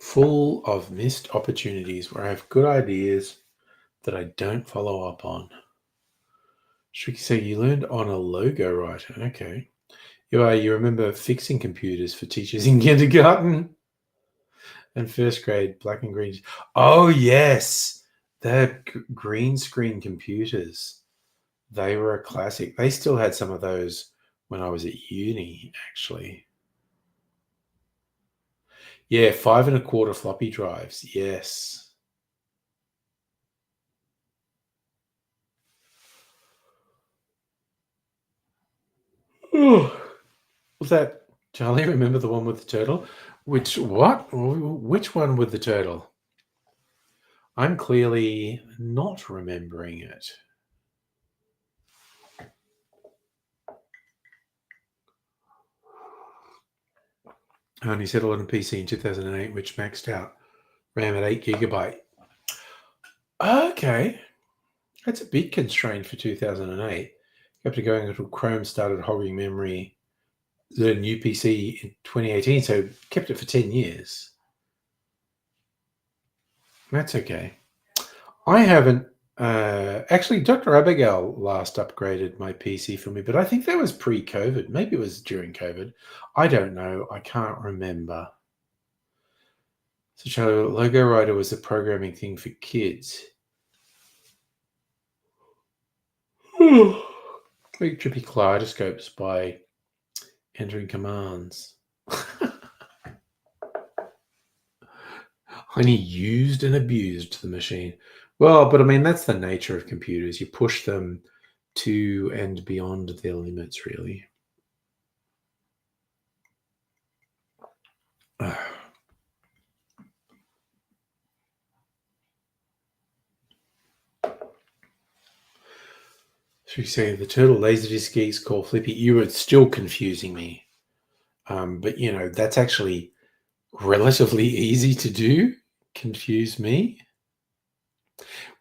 full of missed opportunities where I have good ideas that I don't follow up on. Tricky say you learned on a logo writer. Okay. You remember fixing computers for teachers in kindergarten and first grade, black and green. Oh, yes. The green screen computers. They were a classic. They still had some of those when I was at uni, actually. Yeah, 5 1/4 floppy drives. Yes. Oh, was that Charlie? Remember the one with the turtle? Which one with the turtle? I'm clearly not remembering it. I only settled on a PC in 2008, which maxed out RAM at 8 GB. Okay. That's a bit constrained for 2008. Kept it going until Chrome started hogging memory, the new PC in 2018, so kept it for 10 years. That's okay. I haven't. Actually, Dr. Abigail last upgraded my PC for me, but I think that was pre-COVID. Maybe it was during COVID. I don't know. I can't remember. So, Charlie, Logo Writer was a programming thing for kids. Make trippy kaleidoscopes by entering commands. Honey used and abused the machine. Well, but I mean, that's the nature of computers. You push them to and beyond their limits, really. Should we say the turtle Laserdisc geeks call Flippy? You were still confusing me. But, you know, that's actually relatively easy to do. Confuse me.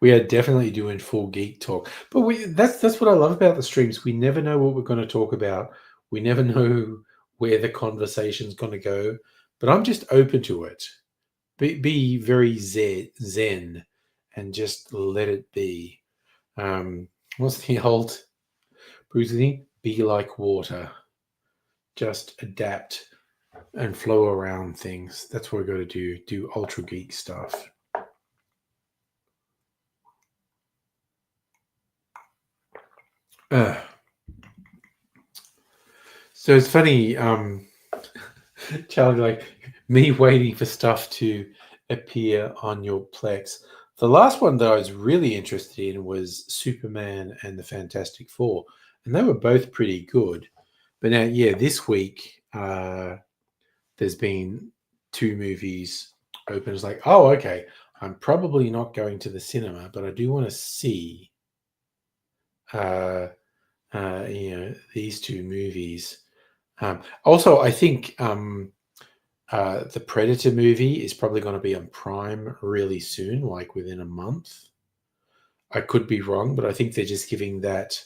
We are definitely doing full geek talk. But that's what I love about the streams. We never know what we're going to talk about. We never know where the conversation's going to go. But I'm just open to it. Be very zen and just let it be. What's the old Bruce thing? Be like water. Just adapt and flow around things. That's what we're going to do ultra geek stuff. So it's funny, Charlie, like me waiting for stuff to appear on your Plex. The last one that I was really interested in was Superman and the Fantastic Four, and they were both pretty good. But now, yeah, this week there's been 2 movies open. It's like, oh, okay, I'm probably not going to the cinema, but I do want to see, these 2 movies. Also, I think the Predator movie is probably going to be on Prime really soon, like within a month. I could be wrong, but I think they're just giving that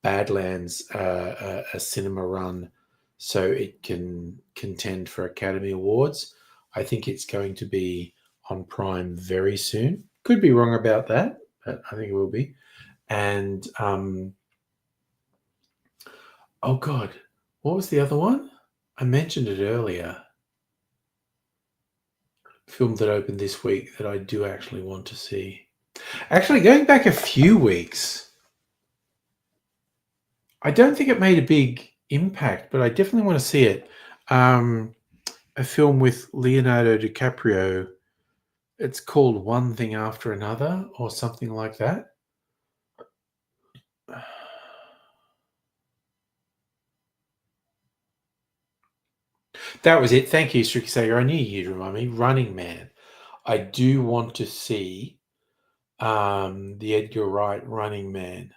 Badlands a cinema run so it can contend for Academy Awards. I think it's going to be on Prime very soon. Could be wrong about that, but I think it will be. And oh God, what was the other one? I mentioned it earlier. Film that opened this week that I do actually want to see. Actually, going back a few weeks, I don't think it made a big impact, but I definitely want to see it. A film with Leonardo DiCaprio. It's called One Thing After Another or something like that. That was it. Thank you, Stricky Sager. I knew you'd remind me. Running Man. I do want to see the Edgar Wright Running Man.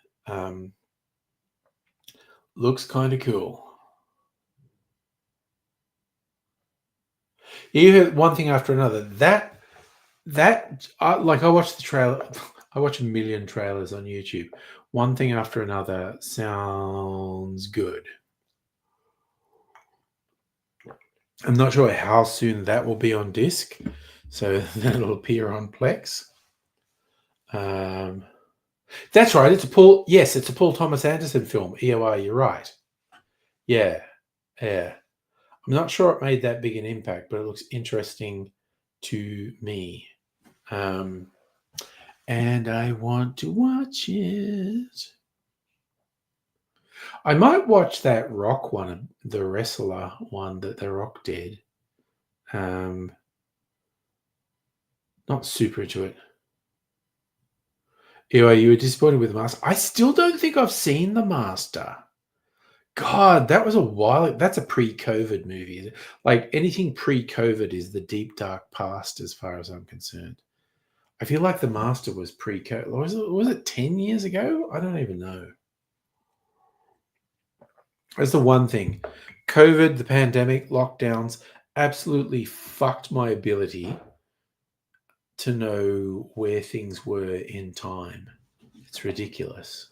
Looks kind of cool. You heard One Thing After Another. That like I watched the trailer. I watch a million trailers on YouTube. One Thing After Another sounds good. I'm not sure how soon that will be on disc, so that'll appear on Plex. That's right. It's a Paul Thomas Anderson film. EOI, you're right. Yeah. I'm not sure it made that big an impact, but it looks interesting to me. And I want to watch it. I might watch that Rock one, the wrestler one that The Rock did. Not super into it. Anyway, you were disappointed with The Master. I still don't think I've seen The Master. God, that was a while. That's a pre-COVID movie. Like anything pre-COVID is the deep dark past, as far as I'm concerned. I feel like The Master was pre-COVID. Was it 10 years ago? I don't even know. That's the one thing. COVID, the pandemic, lockdowns absolutely fucked my ability to know where things were in time. It's ridiculous.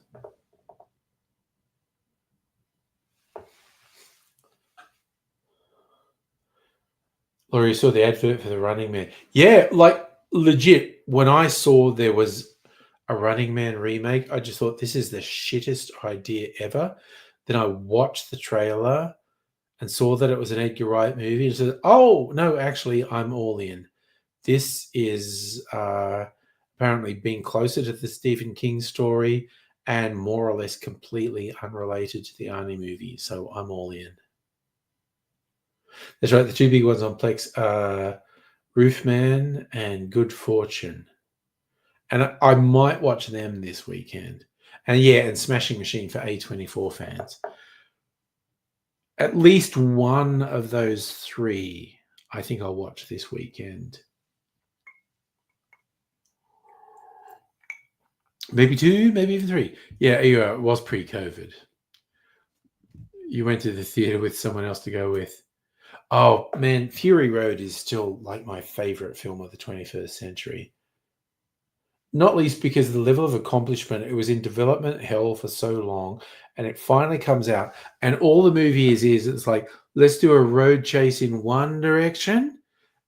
Laura, you saw the advert for the Running Man. Yeah, like legit. When I saw there was a Running Man remake, I just thought this is the shittest idea ever. Then I watched the trailer and saw that it was an Edgar Wright movie and said, oh, no, actually, I'm all in. This is apparently being closer to the Stephen King story and more or less completely unrelated to the Arnie movie. So I'm all in. That's right. The two big ones on Plex are Roofman and Good Fortune. And I might watch them this weekend. And yeah, and Smashing Machine for A24 fans. At least one of those three, I think I'll watch this weekend. Maybe two, maybe even three. Yeah, it was pre-COVID. You went to the theater with someone else to go with. Oh, man, Fury Road is still like my favorite film of the 21st century. Not least because of the level of accomplishment. It was in development hell for so long, and it finally comes out. And all the movie is it's like, let's do a road chase in one direction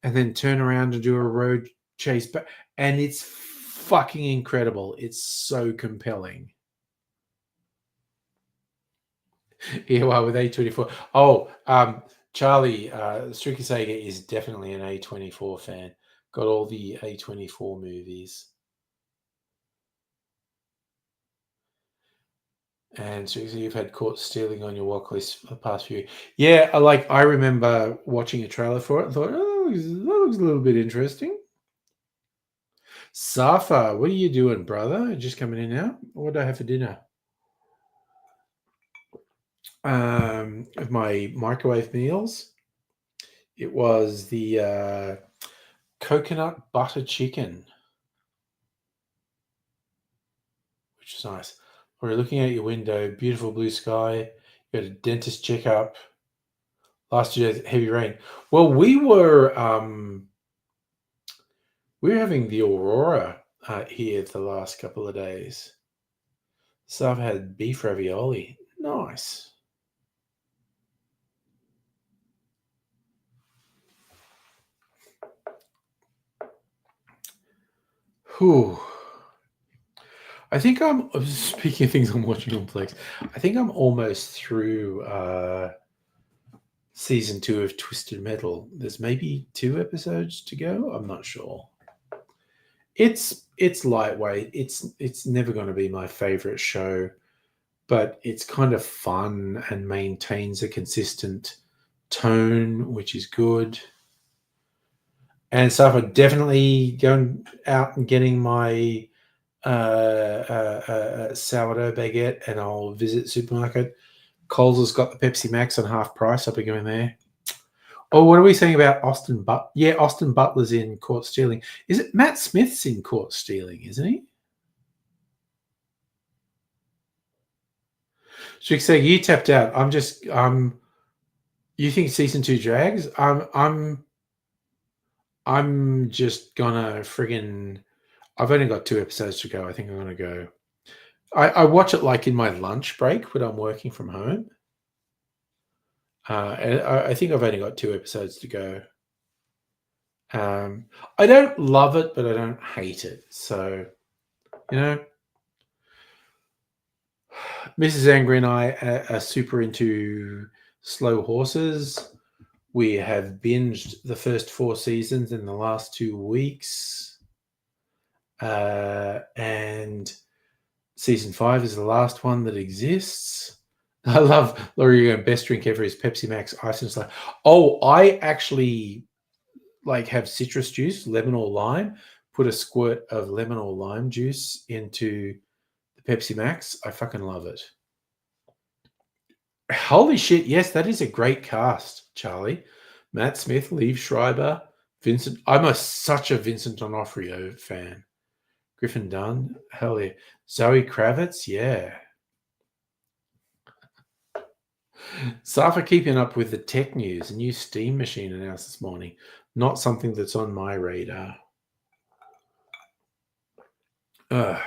and then turn around and do a road chase back. And it's fucking incredible. It's so compelling. Yeah, well, with A24. Oh, Charlie, Striker Sega is definitely an A24 fan. Got all the A24 movies. And so you've had Caught Stealing on your watch list for the past few. Yeah, I remember watching a trailer for it and thought, oh, that looks a little bit interesting. Safa, what are you doing, brother? Just coming in now? What did I have for dinner? Of my microwave meals, it was the coconut butter chicken, which is nice. We're looking out your window, beautiful blue sky. You got a dentist checkup. Last year, heavy rain. Well, we were having the aurora here the last couple of days. So I've had beef ravioli. Nice. Whew. I think I'm speaking of things I'm watching on Plex. I think I'm almost through season 2 of Twisted Metal. There's maybe 2 episodes to go. I'm not sure. It's lightweight. It's never going to be my favorite show, but it's kind of fun and maintains a consistent tone, which is good. And so I'm definitely going out and getting my sourdough baguette, and I'll visit supermarket. Coles has got the Pepsi Max on half price. I'll be going there. Oh, what are we saying about Austin Butler? Yeah, Austin Butler's in Caught Stealing. Is it Matt Smith's in Caught Stealing, isn't he? Strick saying you tapped out. You think season 2 drags? I'm just gonna friggin' I've only got 2 episodes to go. I think I'm gonna go. I watch it like in my lunch break when I'm working from home. And I think I've only got 2 episodes to go. I don't love it, but I don't hate it. So, Mrs. Angry and I are super into Slow Horses. We have binged the first 4 seasons in the last 2 weeks. And season 5 is the last one that exists. I love Laurie going, best drink ever is Pepsi Max Ice and Slide. Oh, I actually have citrus juice, lemon or lime, put a squirt of lemon or lime juice into the Pepsi Max. I fucking love it. Holy shit, yes, that is a great cast, Charlie. Matt Smith, Liev Schreiber, Vincent. I'm such a Vincent D'Onofrio fan. Griffin Dunn, hell yeah. Zoe Kravitz, yeah. Safa keeping up with the tech news. A new Steam machine announced this morning. Not something that's on my radar. Ugh.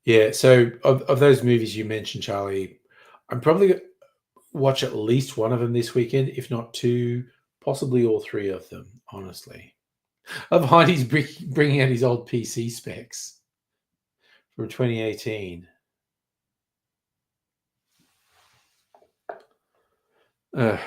Yeah, so of those movies you mentioned, Charlie, I'm probably gonna watch at least one of them this weekend, if not two, possibly all three of them, honestly. Of Heidi's bringing out his old PC specs from 2018. Ugh.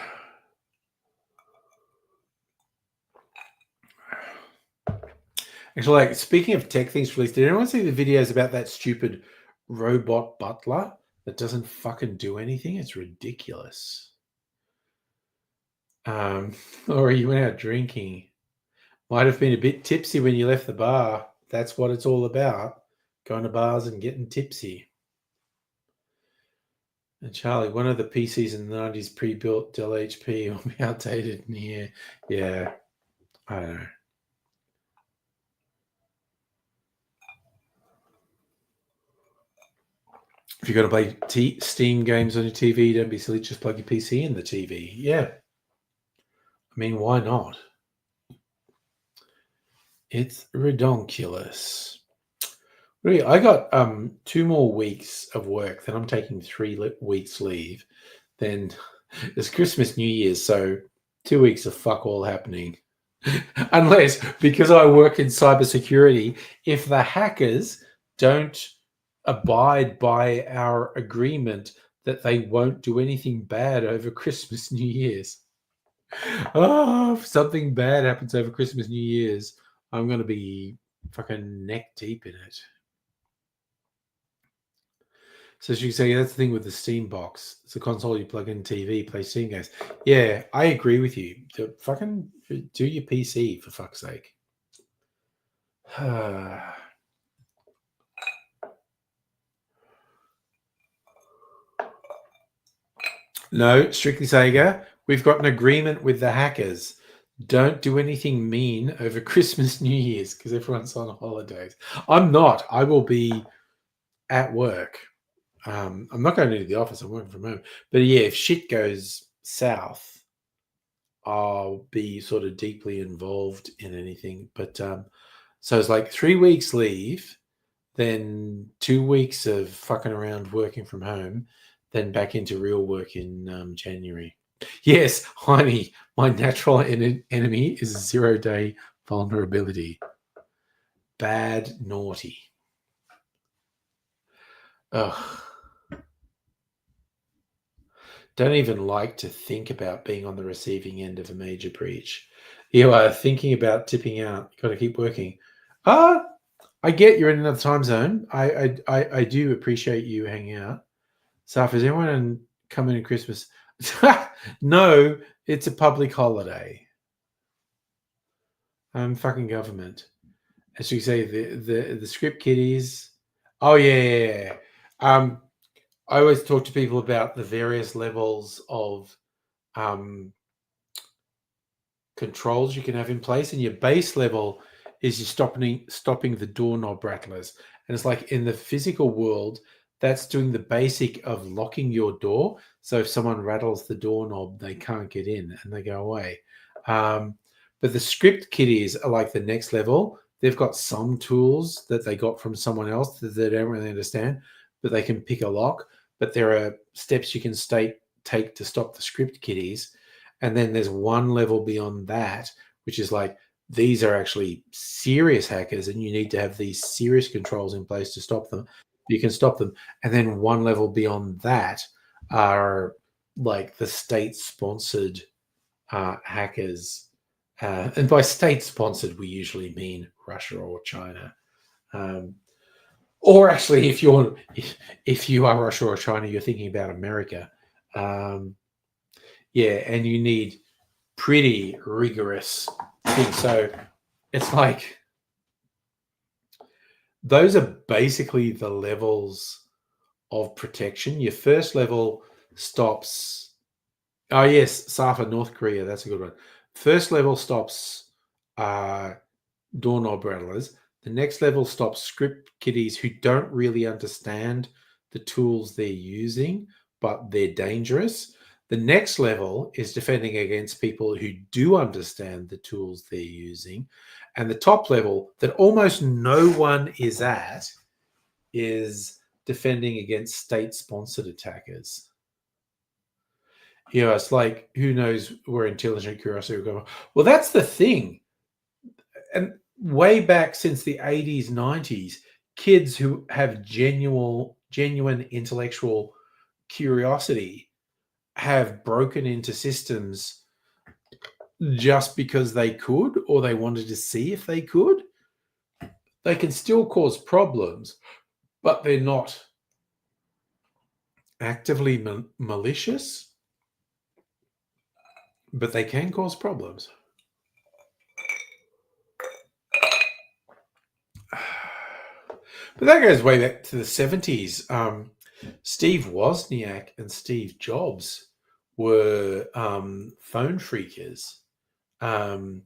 Actually, like, speaking of tech things released, did anyone see the videos about that stupid robot butler that doesn't fucking do anything? It's ridiculous. Or you went out drinking. Might have been a bit tipsy when you left the bar. That's what it's all about. Going to bars and getting tipsy. And Charlie, one of the PCs in the 90s pre-built Dell HP will be outdated in a year. Yeah, I don't know. If you're going to play Steam games on your TV, don't be silly. Just plug your PC in the TV. Yeah. I mean, why not? It's redonkulous. Really, I got 2 more weeks of work. Then I'm taking 3 weeks leave. Then it's Christmas, New Year's, so 2 weeks of fuck all happening. Unless, because I work in cybersecurity, if the hackers don't abide by our agreement that they won't do anything bad over Christmas, New Year's. Oh, if something bad happens over Christmas, New Year's, I'm going to be fucking neck deep in it. So she say that's the thing with the Steam box. It's a console you plug in TV, play Steam games. Yeah, I agree with you. Fucking do your PC for fuck's sake. No, strictly Sega. We've got an agreement with the hackers. Don't do anything mean over Christmas, New Year's, because everyone's on holidays. I'm not. I will be at work. I'm not going into the office. I'm working from home. But yeah, if shit goes south, I'll be sort of deeply involved in anything. But so it's like 3 weeks leave, then 2 weeks of fucking around working from home, then back into real work in January. Yes, Heine, my natural enemy is 0-day vulnerability. Bad, naughty. Ugh. Don't even like to think about being on the receiving end of a major breach. You are thinking about tipping out. You've got to keep working. I get you're in another time zone. I do appreciate you hanging out. Saf, is anyone coming in Christmas? No, it's a public holiday. Fucking government. As you say, the script kiddies. Oh yeah. I always talk to people about the various levels of controls you can have in place, and your base level is you're stopping the doorknob rattlers. And it's like in the physical world, that's doing the basic of locking your door. So if someone rattles the doorknob, they can't get in and they go away. But the script kiddies are like the next level. They've got some tools that they got from someone else that they don't really understand, but they can pick a lock. But there are steps you can take to stop the script kiddies. And then there's one level beyond that, which is like, these are actually serious hackers and you need to have these serious controls in place to stop them. You can stop them. And then one level beyond that are like the state-sponsored hackers. And by state-sponsored, we usually mean Russia or China. Or actually, if you are Russia or China, you're thinking about America. Yeah, and you need pretty rigorous things. So it's like those are basically the levels of protection. Your first level stops. Oh yes, SAFA, North Korea. That's a good one. First level stops doorknob rattlers. The next level stops script kiddies who don't really understand the tools they're using, but they're dangerous. The next level is defending against people who do understand the tools they're using. And the top level that almost no one is at is defending against state-sponsored attackers. It's like, who knows where intelligent curiosity will go. Well, that's the thing. And way back since the 80s, 90s, kids who have genuine intellectual curiosity have broken into systems just because they could, or they wanted to see if they could. They can still cause problems, but they're not actively malicious, but they can cause problems. But that goes way back to the 70s. Steve Wozniak and Steve Jobs were phone phreakers. And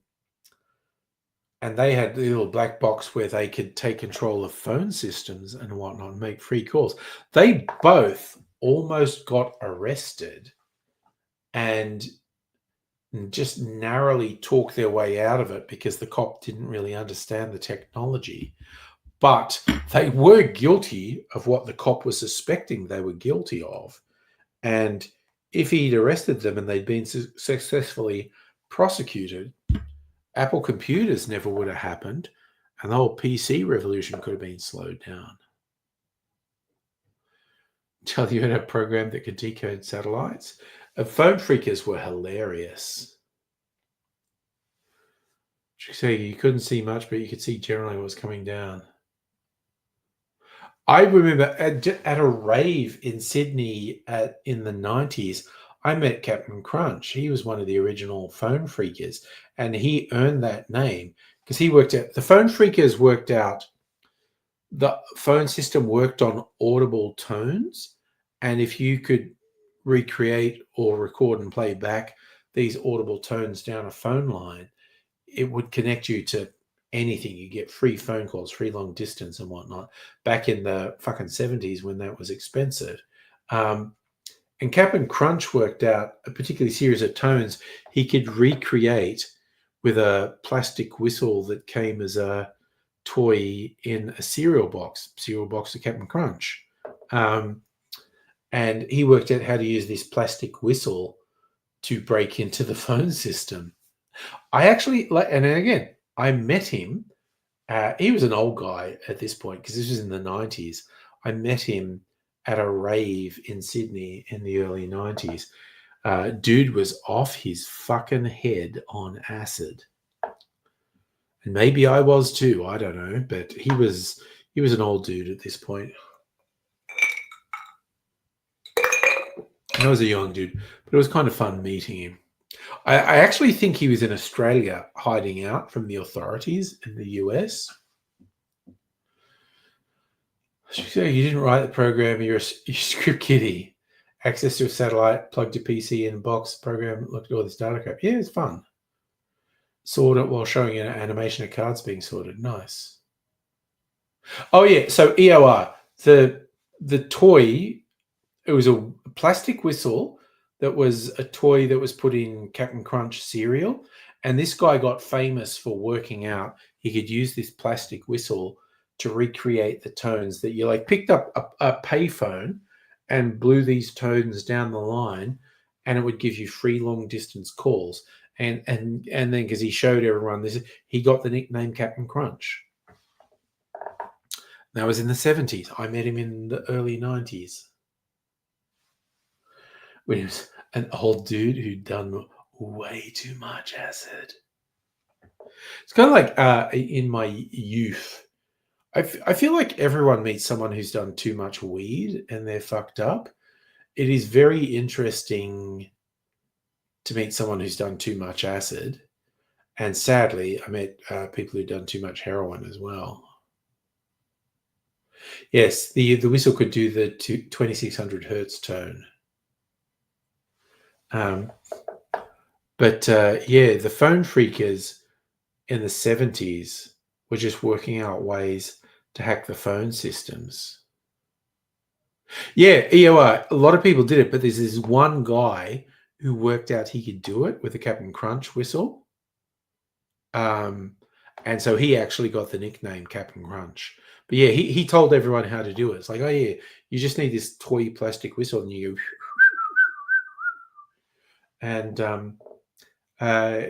they had the little black box where they could take control of phone systems and whatnot and make free calls. They both almost got arrested and just narrowly talked their way out of it because the cop didn't really understand the technology. But they were guilty of what the cop was suspecting they were guilty of. And if he'd arrested them and they'd been successfully prosecuted, Apple computers never would have happened, and the whole PC revolution could have been slowed down. Tell you had a program that could decode satellites. Phone phreakers were hilarious. You couldn't see much, but you could see generally what was coming down. I remember at a rave in Sydney in the 90s, I met Captain Crunch. He was one of the original phone phreakers, and he earned that name because he worked out, the phone phreakers worked out, the phone system worked on audible tones, and if you could recreate or record and play back these audible tones down a phone line, it would connect you to anything. You get free phone calls, free long distance and whatnot, back in the fucking 70s when that was expensive. And Captain Crunch worked out a particular series of tones he could recreate with a plastic whistle that came as a toy in a cereal box of Captain Crunch. And he worked out how to use this plastic whistle to break into the phone system. I actually, and again, I met him. He was an old guy at this point because this was in the 90s. I met him at a rave in Sydney in the early 90s. Dude was off his fucking head on acid. And maybe I was too, I don't know, but he was an old dude at this point. I was a young dude, but it was kind of fun meeting him. I actually think he was in Australia hiding out from the authorities in the US. So you didn't write the program, you're a script kiddie. Access to a satellite, plugged your PC in a box, program, looked at all this data crap. Yeah, it's fun. Sort it while showing an animation of cards being sorted. Nice. Oh yeah, so EOR, the toy, it was a plastic whistle that was a toy that was put in Captain Crunch cereal. And this guy got famous for working out he could use this plastic whistle to recreate the tones that you like picked up a payphone and blew these tones down the line, and it would give you free long distance calls. And then because he showed everyone this, he got the nickname Captain Crunch. That was in the 70s. I met him in the early 90s. When he was an old dude who'd done way too much acid. It's kind of like in my youth, I feel like everyone meets someone who's done too much weed and they're fucked up. It is very interesting to meet someone who's done too much acid. And sadly, I met people who've done too much heroin as well. Yes, the whistle could do the 2600 hertz tone. But yeah, the phone phreakers in the 70s were just working out ways to hack the phone systems. Yeah, EOR, a lot of people did it, but there's this one guy who worked out he could do it with the Captain Crunch whistle. And so he actually got the nickname Captain Crunch. But yeah, he told everyone how to do it. It's like, oh yeah, you just need this toy plastic whistle, and you go, and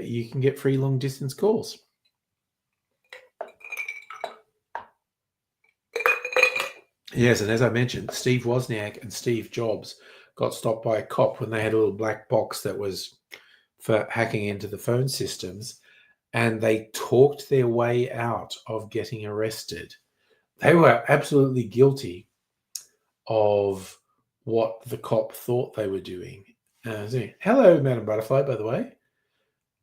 you can get free long distance calls. Yes, and as I mentioned, Steve Wozniak and Steve Jobs got stopped by a cop when they had a little black box that was for hacking into the phone systems, and they talked their way out of getting arrested. They were absolutely guilty of what the cop thought they were doing. Hello, Madam Butterfly, by the way.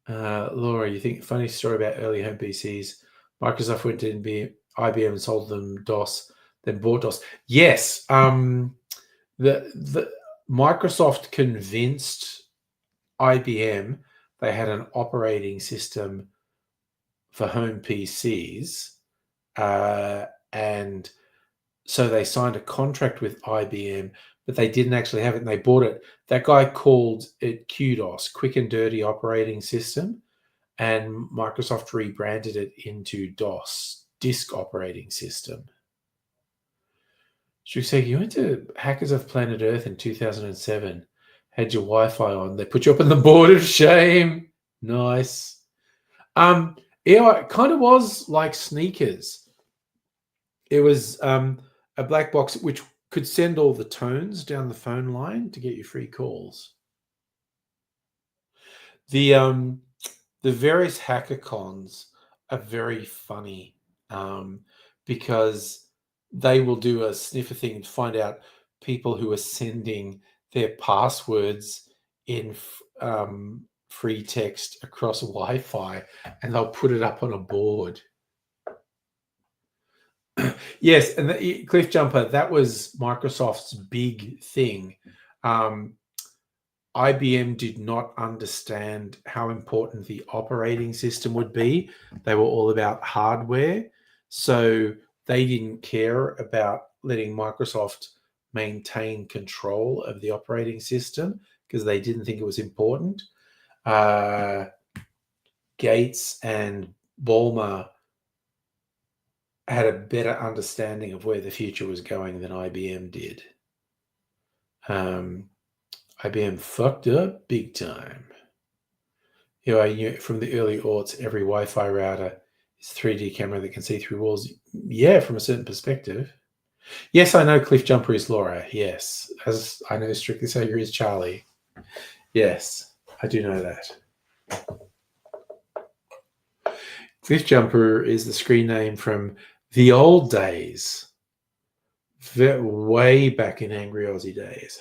Laura, you think funny story about early home PCs? Microsoft went to IBM and sold them DOS, then bought DOS. Yes, the Microsoft convinced IBM they had an operating system for home PCs, and so they signed a contract with IBM, but they didn't actually have it, and they bought it. That guy called it QDOS, Quick and Dirty Operating System, and Microsoft rebranded it into DOS, Disk Operating System. Struxeg, you went to Hackers of Planet Earth in 2007, had your Wi-Fi on. They put you up on the board of shame. Nice. It kind of was like Sneakers. It was a black box which could send all the tones down the phone line to get you free calls. The various hackathons are very funny because they will do a sniffer thing to find out people who are sending their passwords in free text across Wi-Fi, and they'll put it up on a board. Yes, and the Cliff Jumper, that was Microsoft's big thing. IBM did not understand how important the operating system would be. They were all about hardware. So they didn't care about letting Microsoft maintain control of the operating system because they didn't think it was important. Gates and Ballmer had a better understanding of where the future was going than IBM did. IBM fucked up big time. You know, I knew from the early aughts, every Wi-Fi router is a 3D camera that can see through walls. Yeah, from a certain perspective. Yes, I know Cliff Jumper is Laura. Yes. As I know Strictly Savior is Charlie. Yes, I do know that. Cliff Jumper is the screen name from the old days. Way back in Angry Aussie days.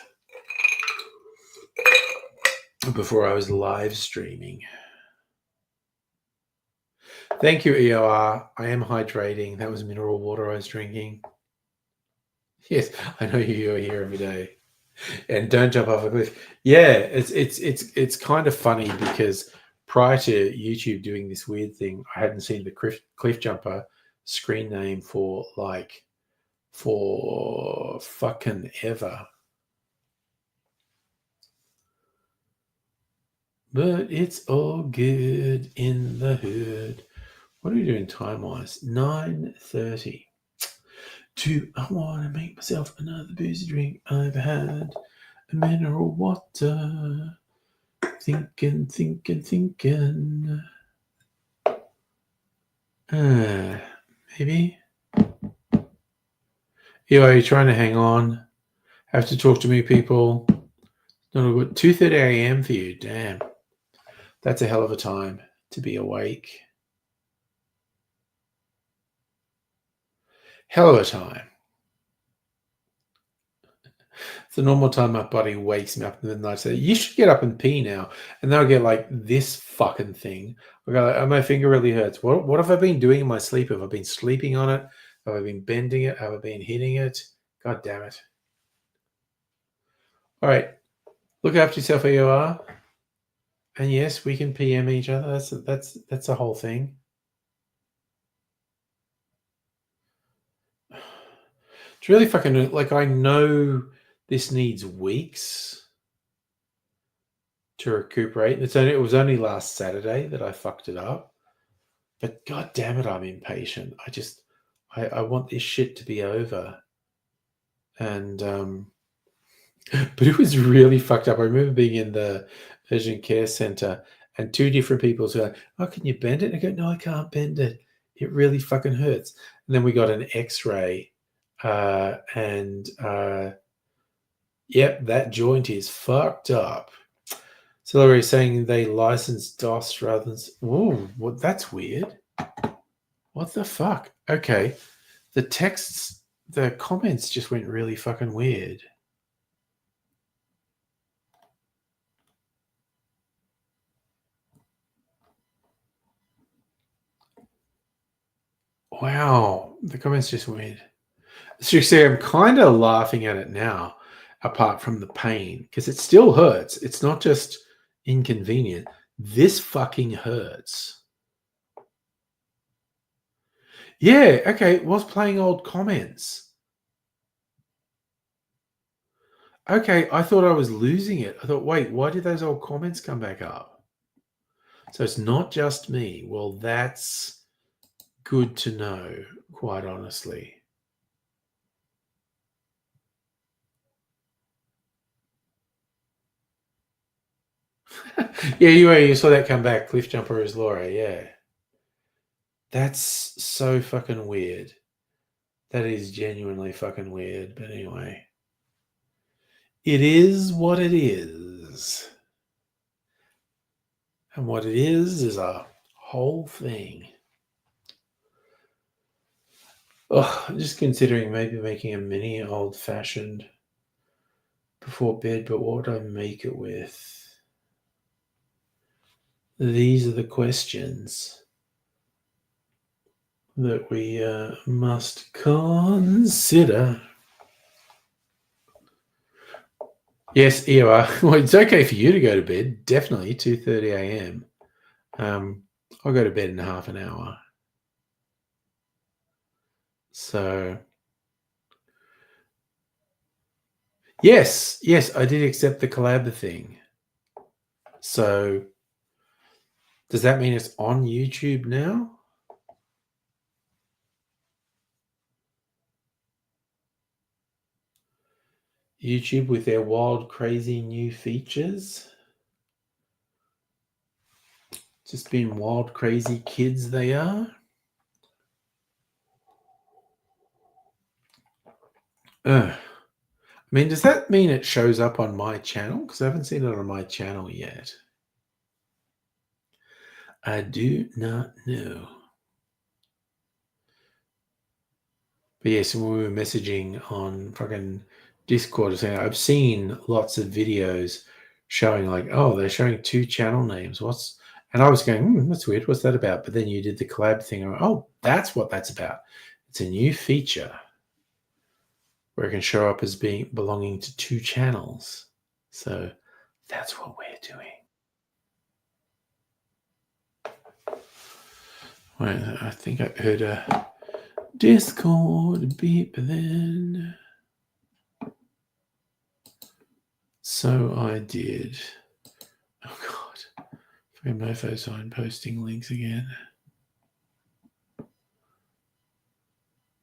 Before I was live streaming. Thank you, EOR. I am hydrating. That was mineral water I was drinking. Yes, I know you're here every day. And don't jump off a cliff. Yeah, it's kind of funny because prior to YouTube doing this weird thing, I hadn't seen the Cliff Jumper screen name for fucking ever. But it's all good in the hood. What are we doing time-wise? 9:30. I want to make myself another boozy drink. I've had a mineral water. Thinking. Maybe. Yeah, are you trying to hang on? Have to talk to me, people. Not a good 2:30 a.m. for you. Damn. That's a hell of a time to be awake. Hell of a time. It's the normal time my body wakes me up in the night. Say, you should get up and pee now. And then I'll get like this fucking thing. I go, like, oh, my finger really hurts. What have I been doing in my sleep? Have I been sleeping on it? Have I been bending it? Have I been hitting it? God damn it. All right. Look after yourself, AOR. And yes, we can PM each other. That's the whole thing. It's really fucking like I know this needs weeks to recuperate. It was only last Saturday that I fucked it up. But god damn it, I'm impatient. I want this shit to be over. And but it was really fucked up. I remember being in the urgent care center and two different people were like, "Oh, can you bend it?" And I go, "No, I can't bend it. It really fucking hurts." And then we got an X-ray, and yep, that joint is fucked up. So Laurie's saying they licensed DOS rather than. Oh, well, that's weird. What the fuck? Okay, the comments just went really fucking weird. Wow, the comments just weird. Seriously, I'm kind of laughing at it now, apart from the pain, because it still hurts. It's not just inconvenient. This fucking hurts. Yeah, okay, was playing old comments. Okay, I thought I was losing it. I thought, wait, why did those old comments come back up? So it's not just me. Well, that's good to know, quite honestly. Yeah, you saw that come back. Cliff Jumper is Laura, yeah. That's so fucking weird. That is genuinely fucking weird. But anyway, it is what it is. And what it is a whole thing. Oh, I'm just considering maybe making a mini old fashioned before bed, but what would I make it with? These are the questions that we must consider. Yes, Ewa. Well, it's okay for you to go to bed. Definitely 2:30 a.m. I'll go to bed in half an hour. So, yes, I did accept the collab thing. So, does that mean it's on YouTube now? YouTube with their wild, crazy new features. Just being wild, crazy kids they are. I mean, does that mean it shows up on my channel? Because I haven't seen it on my channel yet. I do not know. But yes, when we were messaging on fucking Discord, saying I've seen lots of videos showing like, oh, they're showing two channel names. And I was going, that's weird. What's that about? But then you did the collab thing. And I went, oh, that's what that's about. It's a new feature where it can show up as belonging to two channels. So that's what we're doing. Well, I think I heard a Discord beep then. So I did. Oh God. Fucking mofo sign posting links again.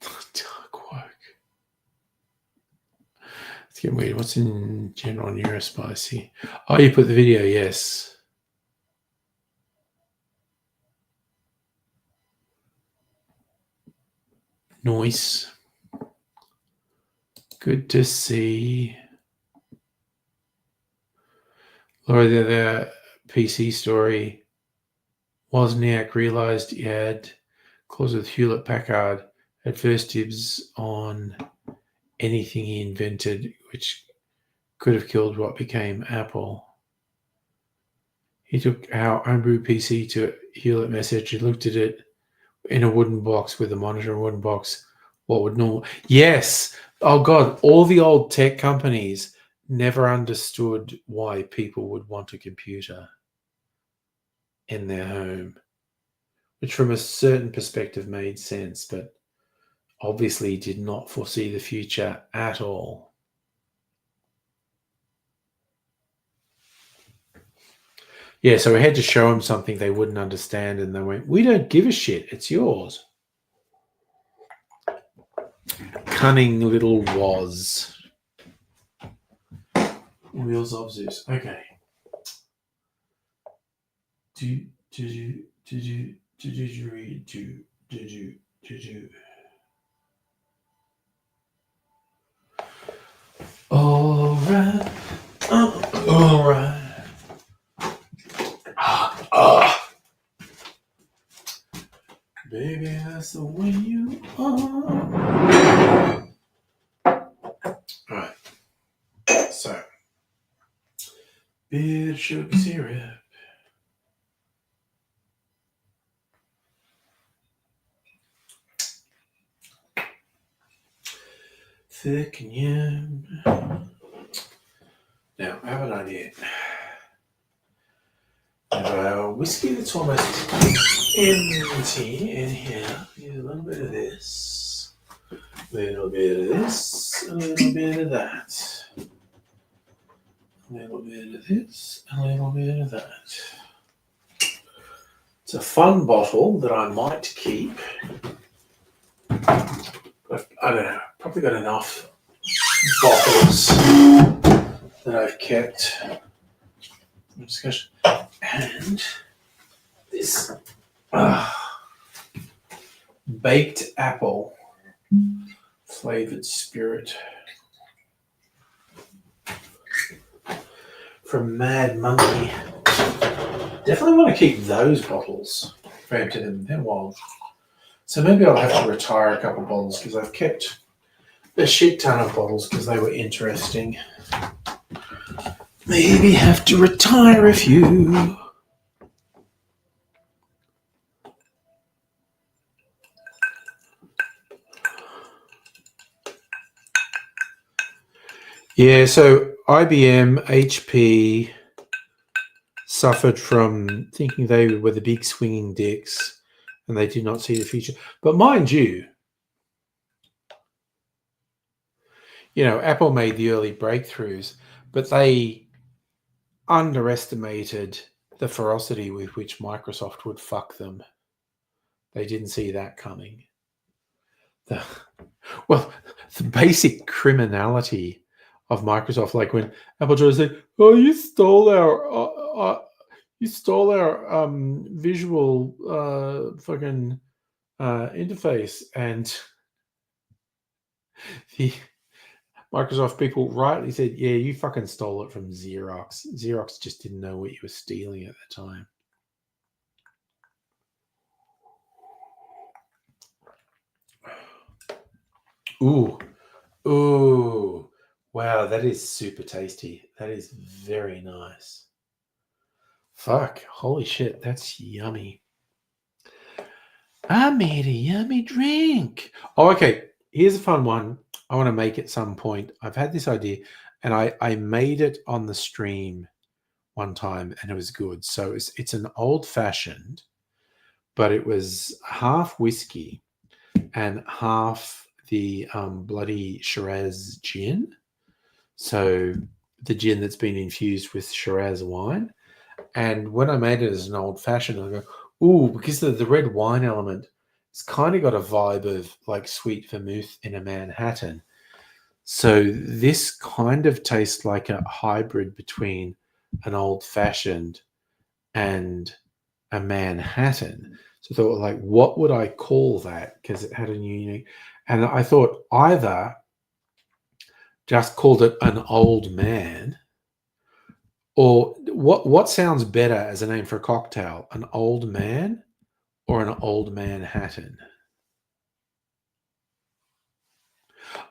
Dark work. It's getting weird. What's in general neurospicy? Oh, you put the video, yes. Nice. Good to see. Laura, the PC story. Wozniak realized he had clause with Hewlett Packard at first dibs on anything he invented, which could have killed what became Apple. He took our homebrew PC to Hewlett Message. He looked at it in a wooden box with a monitor, a wooden box. What would normal? Yes. Oh God, all the old tech companies never understood why people would want a computer in their home, which from a certain perspective made sense, but obviously did not foresee the future at all. Yeah, so we had to show them something they wouldn't understand, and they went, "We don't give a shit. It's yours." Cunning little was. Wheels of Zeus. Okay. Did you read? Did you? All right. All right. Baby, that's the way you are. Alright. So, beer, sugar syrup. Thick and yum. Now, I have an idea. I have a whiskey that's almost empty in here. Get a little bit of this, a little bit of this, a little bit of that. A little bit of this, a little bit of that. It's a fun bottle that I might keep. I don't know, probably got enough bottles that I've kept. Discussion. And this baked apple flavored spirit from Mad Monkey. Definitely want to keep those bottles. Granted, them, they're wild. So maybe I'll have to retire a couple of bottles because I've kept a shit ton of bottles because they were interesting. Maybe have to retire a few. Yeah, so IBM, HP suffered from thinking they were the big swinging dicks and they did not see the future. But mind you, Apple made the early breakthroughs, but they underestimated the ferocity with which Microsoft would fuck them. They didn't see that coming. The basic criminality of Microsoft, like when Apple tried to say, "Oh, you stole our visual fucking interface," and the Microsoft people rightly said, "Yeah, you fucking stole it from Xerox. Xerox just didn't know what you were stealing at the time." Ooh, wow, that is super tasty. That is very nice. Fuck, holy shit, that's yummy. I made a yummy drink. Oh, okay. Here's a fun one. I want to make at some point. I've had this idea, and I made it on the stream one time, and it was good. So it's an old fashioned, but it was half whiskey and half the bloody Shiraz gin. So the gin that's been infused with Shiraz wine. And when I made it as an old fashioned, I go, ooh, because the red wine element, it's kind of got a vibe of like sweet vermouth in a Manhattan. So this kind of tastes like a hybrid between an old fashioned and a Manhattan. So I thought, like, what would I call that? Because it had a unique. And I thought either just called it an old man, or what sounds better as a name for a cocktail, an old man or an old Manhattan?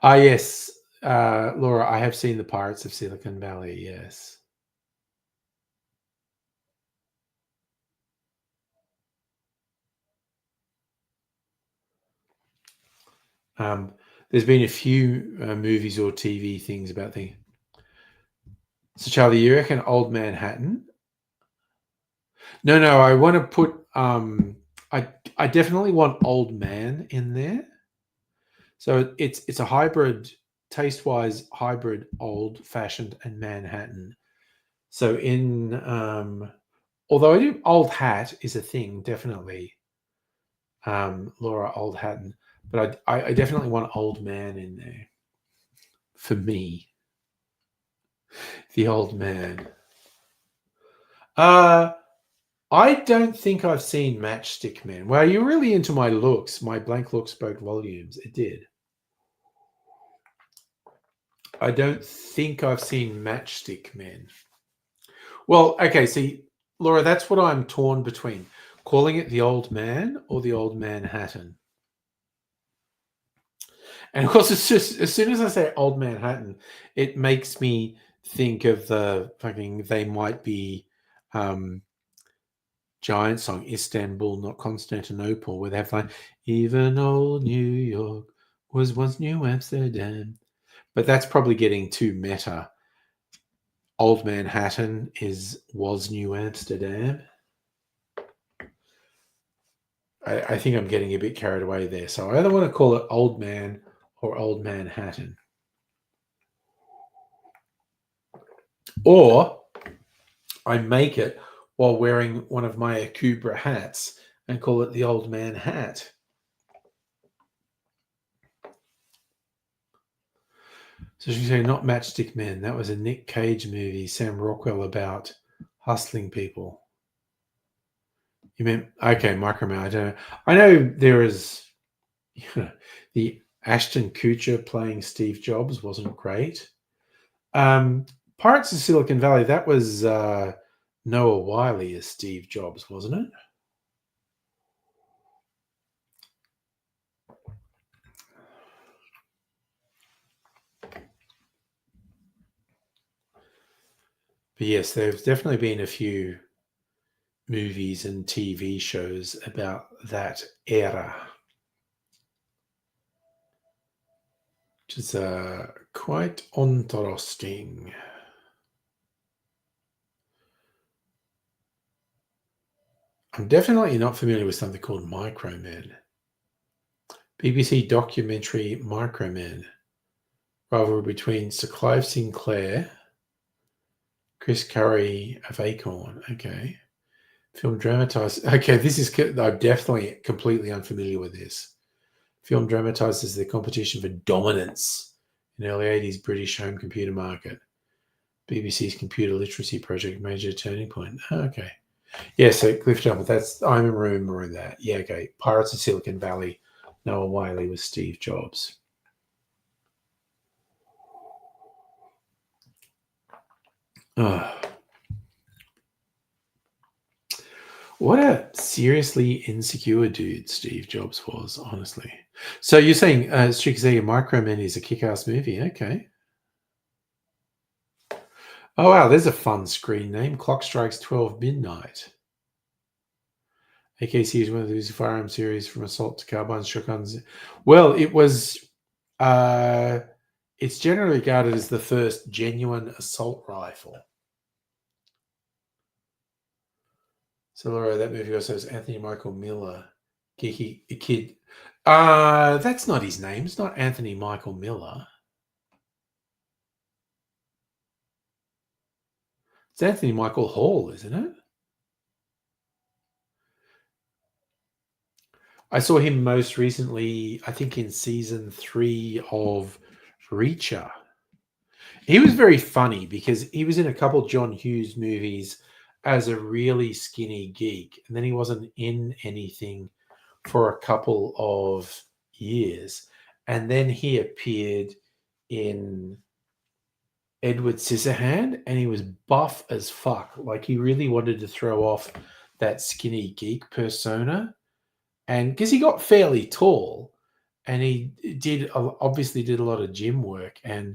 Yes, Laura, I have seen the Pirates of Silicon Valley. Yes. There's been a few movies or TV things about the. So, Charlie, you reckon Old Manhattan? No, I want to put. I definitely want Old Man in there. So it's a hybrid, taste-wise, hybrid, old-fashioned and Manhattan. So in Although I do, old hat is a thing, definitely. Laura Old Hatton, but I definitely want old man in there for me. The old man. I don't think I've seen Matchstick Men. Well, you're really into my looks. My blank look spoke volumes. It did. I don't think I've seen Matchstick Men. Well, okay, see, Laura, that's what I'm torn between. Calling it the old man or the old Manhattan. And of course, it's just as soon as I say old Manhattan, it makes me think of the fucking They Might Be giant song, Istanbul, not Constantinople, where they have like, even old New York was once New Amsterdam. But that's probably getting too meta. Old Manhattan was New Amsterdam. I think I'm getting a bit carried away there. So I either want to call it Old Man or Old Manhattan. Or I make it while wearing one of my Akubra hats and call it the Old Man Hat. So she's saying not Matchstick Men. That was a Nick Cage movie, Sam Rockwell, about hustling people. You meant, okay, Microman. I don't know. I know there is the Ashton Kutcher playing Steve Jobs wasn't great. Pirates of Silicon Valley, that was Noah Wyle as Steve Jobs, wasn't it? But yes, there's definitely been a few movies and TV shows about that era, which is quite interesting. I'm definitely not familiar with something called Micromen. BBC documentary Micromen. Rivalry between Sir Clive Sinclair, Chris Curry of Acorn. Okay. Film dramatized. Okay, I'm definitely completely unfamiliar with this. Film dramatizes the competition for dominance in early 80s British home computer market. BBC's computer literacy project, major turning point. Oh, okay. Yeah, so Cliff Jumper, I remember that. Yeah, okay. Pirates of Silicon Valley, Noah Wyle was Steve Jobs. What a seriously insecure dude Steve Jobs was, honestly. So you're saying Strixie Micromen is a kick-ass movie? Okay. Oh, wow, there's a fun screen name. Clock Strikes 12 Midnight. AKC is one of those firearm series from assault to carbines, shotguns. Well, it was... it's generally regarded as the first genuine assault rifle. So, Laura, that movie also has Anthony Michael Miller, Geeky Kid. That's not his name. It's not Anthony Michael Miller. It's Anthony Michael Hall, isn't it? I saw him most recently, I think, in season 3 of Reacher. He was very funny because he was in a couple John Hughes movies as a really skinny geek, and then he wasn't in anything for a couple of years. And then he appeared in Edward Scissorhand, and he was buff as fuck. Like, he really wanted to throw off that skinny geek persona. And because he got fairly tall, and he obviously did a lot of gym work, and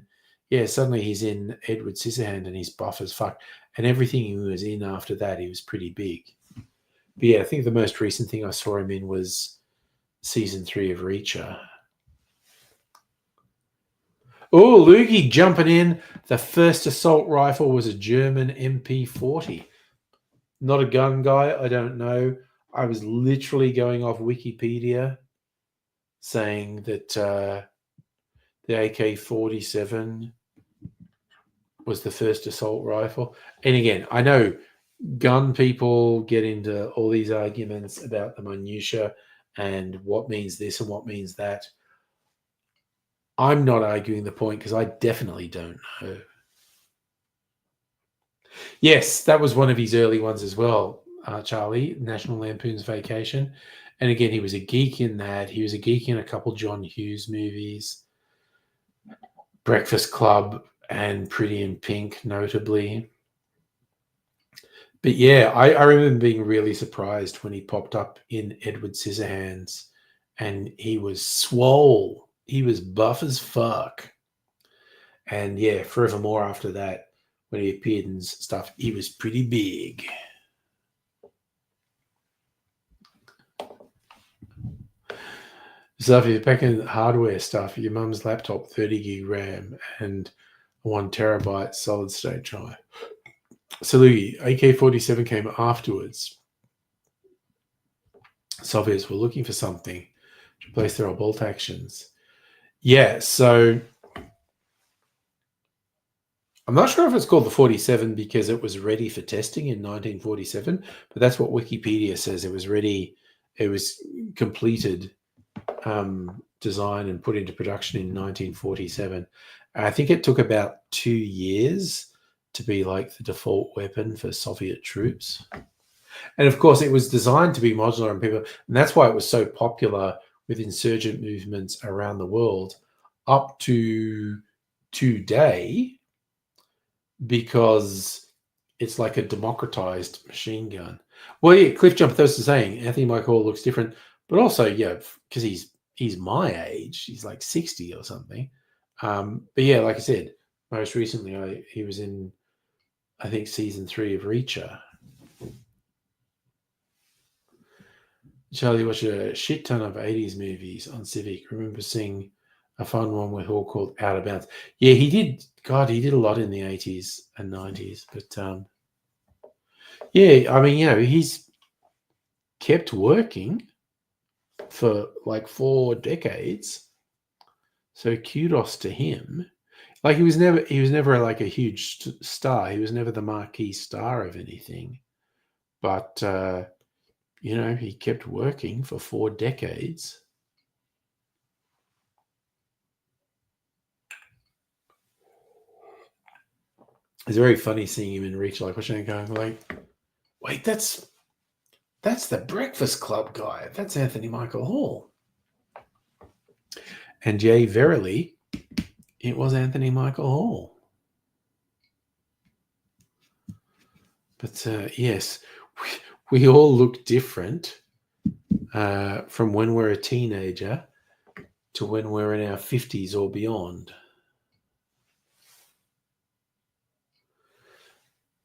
yeah, suddenly he's in Edward Scissorhand and he's buff as fuck. And everything he was in after that, he was pretty big. But yeah, I think the most recent thing I saw him in was season 3 of Reacher. Oh, Loogie jumping in. The first assault rifle was a German MP40. Not a gun guy, I don't know. I was literally going off Wikipedia saying that the AK-47 was the first assault rifle. And again, I know gun people get into all these arguments about the minutiae and what means this and what means that. I'm not arguing the point because I definitely don't know. Yes, that was one of his early ones as well, Charlie, National Lampoon's Vacation. And again, he was a geek in that. He was a geek in a couple John Hughes movies, Breakfast Club and Pretty in Pink, notably. But yeah, I remember being really surprised when he popped up in Edward Scissorhands and he was swole. He was buff as fuck. And yeah, forevermore after that, when he appeared in stuff, he was pretty big. So if you're packing hardware stuff, your mum's laptop, 30 gig RAM and 1 terabyte solid state drive. Salugi, AK-47 came afterwards. Soviets were looking for something to replace their old bolt actions. Yeah, so I'm not sure if it's called the 47 because it was ready for testing in 1947, but that's what Wikipedia says. It was ready, it was completed, design and put into production in 1947. I think it took about 2 years to be like the default weapon for Soviet troops. And of course, it was designed to be modular, and that's why it was so popular with insurgent movements around the world up to today, because it's like a democratized machine gun. Well, yeah, Cliff Jump Thirst is saying Anthony Michael Hall looks different, but also, yeah, because he's my age, he's like 60 or something. But yeah, like I said, most recently he was in, I think, season 3 of Reacher. Charlie watched a shit ton of 80s movies on Civic. I remember seeing a fun one with Hall called Out of Bounds. Yeah, he did. God, he did a lot in the 80s and 90s. But yeah, I mean, you know, he's kept working for like 4 decades. So kudos to him. Like he was never like a huge star. He was never the marquee star of anything. But you know, he kept working for 4 decades. It's very funny seeing him in Reach, like watching it going like, wait, that's the Breakfast Club guy. That's Anthony Michael Hall. And yea, verily, it was Anthony Michael Hall. But yes, we all look different from when we're a teenager to when we're in our 50s or beyond.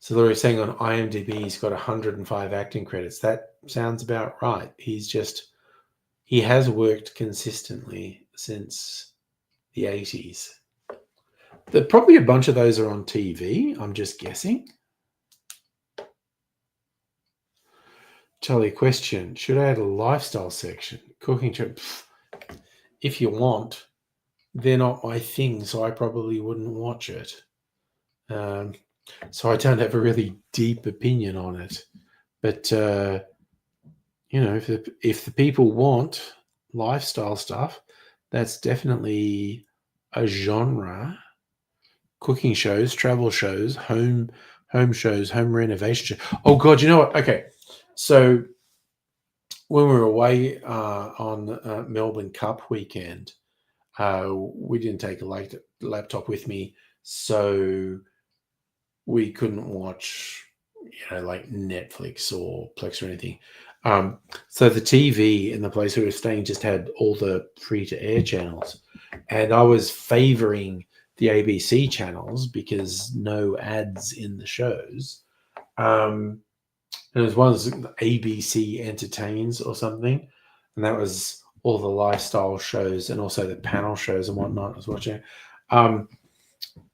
So Laurie's saying on IMDb he's got 105 acting credits. That sounds about right. He has worked consistently since the 80s. Probably a bunch of those are on TV, I'm just guessing. Charlie, question. Should I add a lifestyle section? Cooking tips. If you want, they're not my thing, so I probably wouldn't watch it. So I don't have a really deep opinion on it. But, you know, if the people want lifestyle stuff, that's definitely a genre. Cooking shows, travel shows, home shows, home renovation shows. Oh, God, you know what? Okay. So when we were away on Melbourne Cup weekend, we didn't take a laptop with me, so we couldn't watch, you know, like Netflix or Plex or anything. So the TV in the place we were staying just had all the free-to-air channels, and I was favoring the ABC channels because no ads in the shows. And it was one of those ABC Entertains or something, and that was all the lifestyle shows and also the panel shows and whatnot I was watching.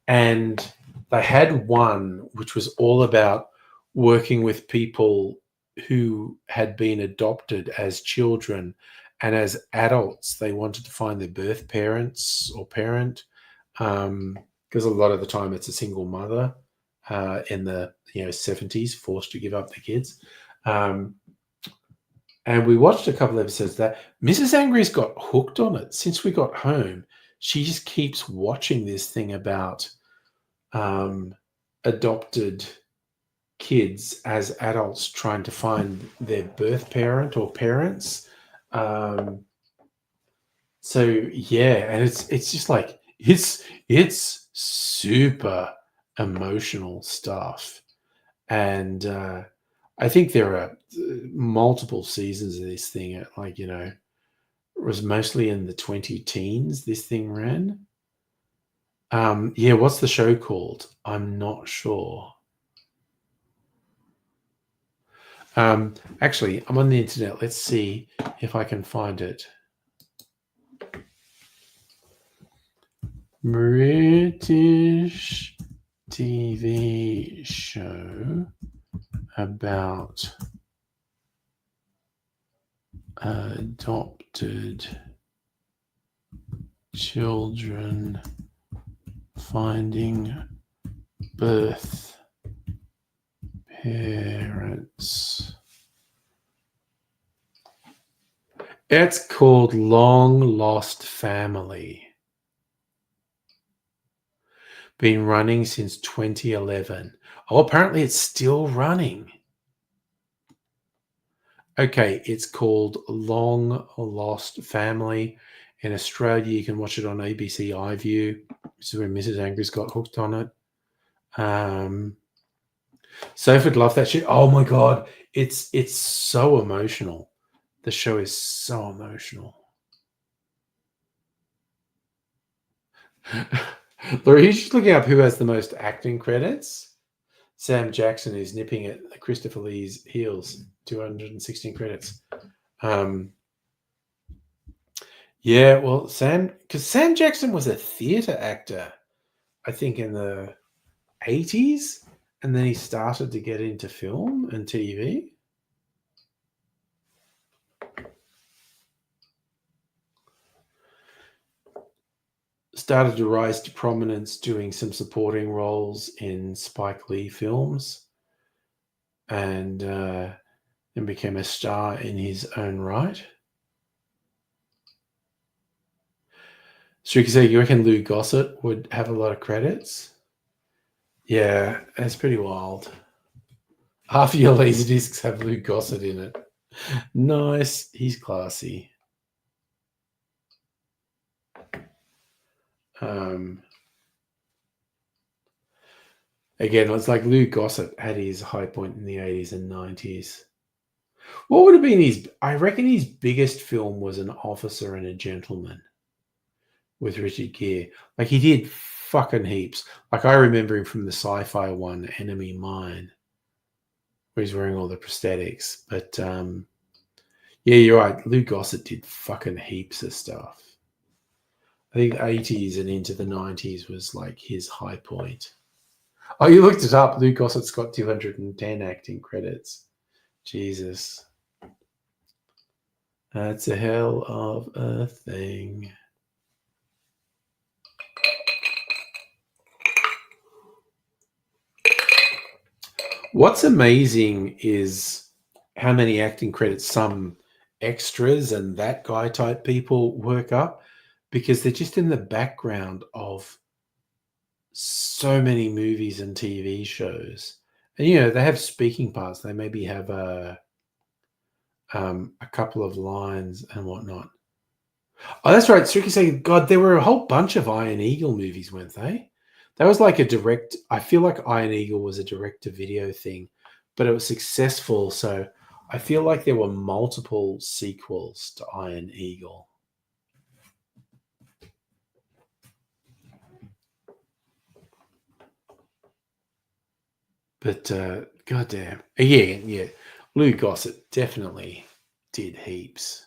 And they had one which was all about working with people who had been adopted as children, and as adults they wanted to find their birth parents or parent, because a lot of the time it's a single mother in the 70s, forced to give up the kids. And we watched a couple episodes of that. Mrs. Angry's got hooked on it since we got home. She just keeps watching this thing about adopted kids as adults trying to find their birth parent or parents. So yeah, and it's just like it's super emotional stuff, and I think there are multiple seasons of this thing. Like it was mostly in the 20 teens. This thing ran. Yeah, what's the show called? I'm not sure. Actually, I'm on the internet. Let's see if I can find it. British TV show about adopted children finding birth parents. It's called Long Lost Family. Been running since 2011. Oh, apparently it's still running. Okay, it's called Long Lost Family. In Australia, you can watch it on ABC iView, which is where Mrs. Angry's got hooked on it. Sophie would love that shit. Oh my god, it's so emotional. The show is so emotional. Laurie, he's just looking up who has the most acting credits. Sam Jackson is nipping at Christopher Lee's heels, 216 credits. Yeah, well, Sam Jackson was a theater actor, I think, in the 80s, and then he started to get into film and TV. Started to rise to prominence doing some supporting roles in Spike Lee films, and then became a star in his own right. Streaky said, you reckon Lou Gossett would have a lot of credits? Yeah, it's pretty wild. Half of your Laserdiscs have Lou Gossett in it. Nice. He's classy. Again, it's like Lou Gossett had his high point in the 80s and 90s. What would have been I reckon his biggest film was An Officer and a Gentleman with Richard Gere. Like, he did fucking heaps. Like, I remember him from the sci-fi one, Enemy Mine, where he's wearing all the prosthetics. But yeah, you're right. Lou Gossett did fucking heaps of stuff. I think the 80s and into the 90s was like his high point. Oh, you looked it up. Lou Gossett's got 210 acting credits. Jesus. That's a hell of a thing. What's amazing is how many acting credits some extras and that guy type people work up, because they're just in the background of so many movies and TV shows. And, they have speaking parts. They maybe have a couple of lines and whatnot. Oh, that's right. Stricky saying, God, there were a whole bunch of Iron Eagle movies, weren't they? That was like I feel like Iron Eagle was a direct-to-video thing, but it was successful. So I feel like there were multiple sequels to Iron Eagle. But goddamn, yeah, Lou Gossett definitely did heaps.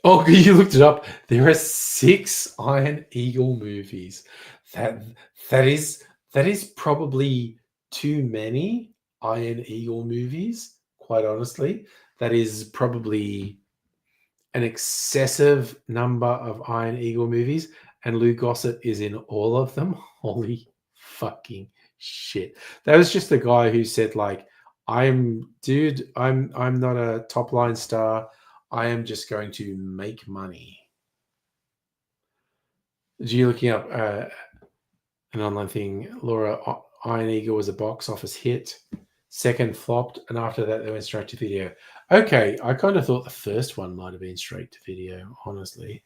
Oh, you looked it up. There are 6 Iron Eagle movies. That is probably too many Iron Eagle movies, quite honestly. That is probably an excessive number of Iron Eagle movies. and Lou Gossett is in all of them. Holy fucking shit. That was just the guy who said, like, I'm not a top line star. I am just going to make money. You looking up an online thing? Laura Iron Eagle was a box office hit. Second flopped, and after that they went straight to video. Okay, I kind of thought the first one might have been straight to video, honestly.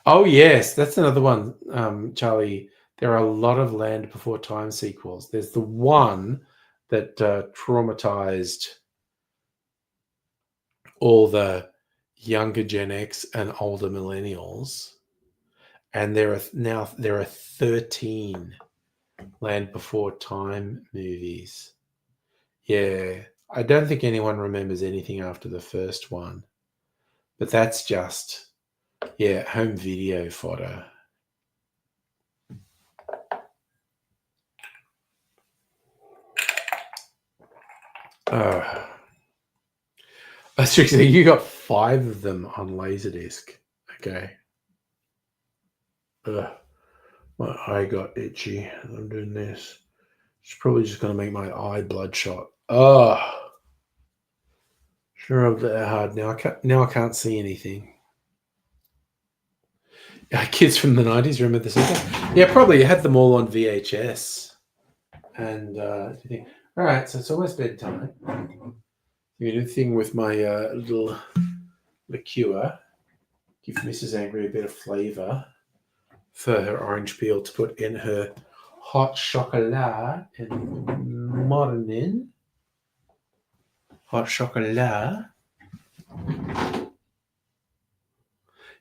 Oh yes, that's another one, Charlie. There are a lot of Land Before Time sequels. There's the one that traumatized all the younger Gen X and older millennials, and there are 13 Land Before Time movies. Yeah, I don't think anyone remembers anything after the first one, but that's just home video fodder. Seriously, you got 5 of them on Laserdisc. Okay. My eye got itchy. I'm doing this. It's probably just going to make my eye bloodshot. Sure, rubbed it hard. Now I can't see anything. Kids from the 90s remember this? Yeah, probably. You had them all on VHS. And you think, all right, so it's almost bedtime. You do the thing with my little liqueur. Give Mrs. Angry a bit of flavour for her orange peel to put in her hot chocolat in the morning. Hot chocolat.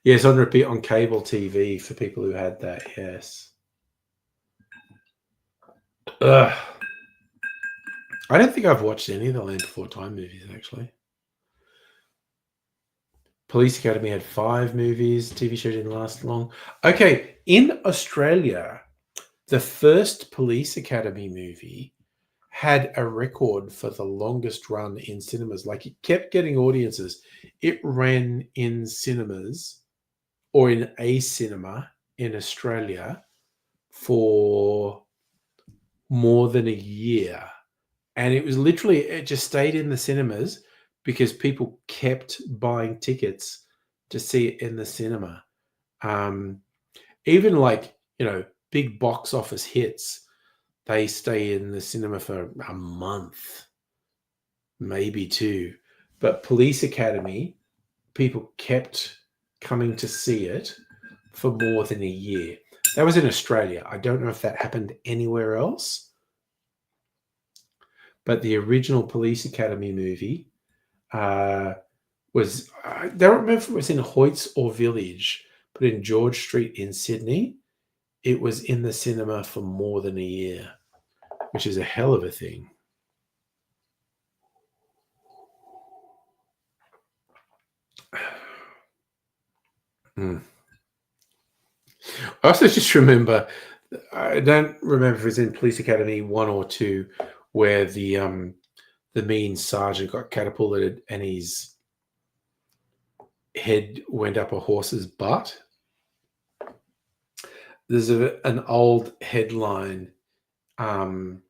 Yes, on repeat on cable TV for people who had that, yes. Ugh. I don't think I've watched any of the Land Before Time movies, actually. Police Academy had 5 movies. TV show didn't last long. Okay, in Australia, the first Police Academy movie had a record for the longest run in cinemas. Like, it kept getting audiences. It ran in cinemas or in a cinema in Australia for more than a year. And it was literally, it just stayed in the cinemas because people kept buying tickets to see it in the cinema. Even like, big box office hits, they stay in the cinema for a month, maybe 2. But Police Academy, people kept coming to see it for more than a year. That was in Australia. I don't know if that happened anywhere else. But the original Police Academy movie was, I don't remember if it was in Hoyts or Village, but in George Street in Sydney, it was in the cinema for more than a year, which is a hell of a thing. I also just remember, I don't remember if it was in Police Academy 1 or 2, where the mean sergeant got catapulted and his head went up a horse's butt. There's an old headline from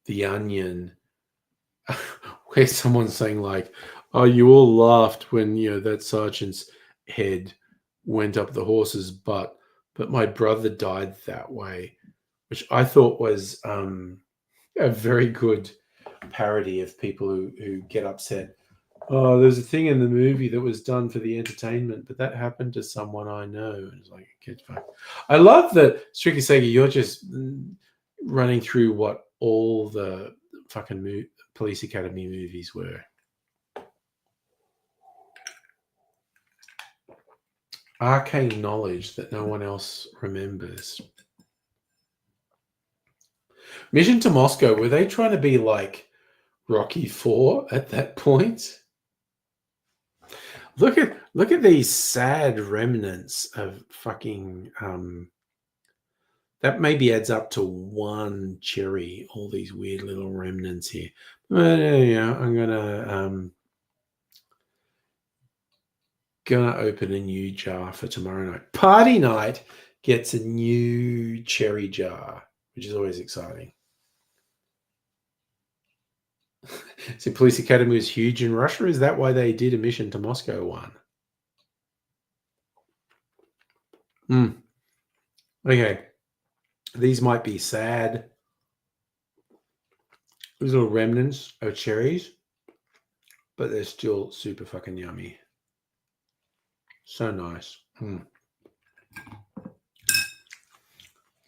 The Onion where someone's saying, like, oh, you all laughed when that sergeant's head went up the horse's butt, but my brother died that way, which I thought was a very good parody of people who get upset. Oh, there's a thing in the movie that was done for the entertainment, but that happened to someone I know. And it's like, get fucked. I love that, Strictly Sega, you're just running through what all the fucking Police Academy movies were. Arcane knowledge that no one else remembers. Mission to Moscow, were they trying to be like Rocky IV at that point? Look at these sad remnants of fucking that maybe adds up to 1 cherry, all these weird little remnants here. But I'm gonna gonna open a new jar for tomorrow night. Party night gets a new cherry jar, which is always exciting. So Police Academy was huge in Russia. Is that why they did a mission to Moscow one? Okay. These might be sad. These little remnants of cherries, but they're still super fucking yummy. So nice.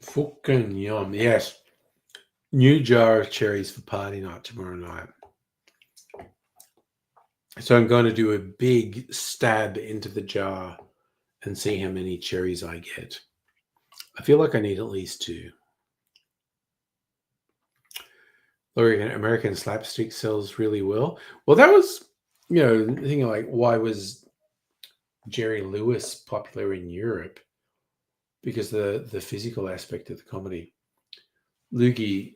Fucking yum. Yes. New jar of cherries for party night tomorrow night. So I'm going to do a big stab into the jar and see how many cherries I get. I feel like I need at least 2. American slapstick sells really well. Well, that was, thinking like, why was Jerry Lewis popular in Europe? Because the physical aspect of the comedy. Lukey,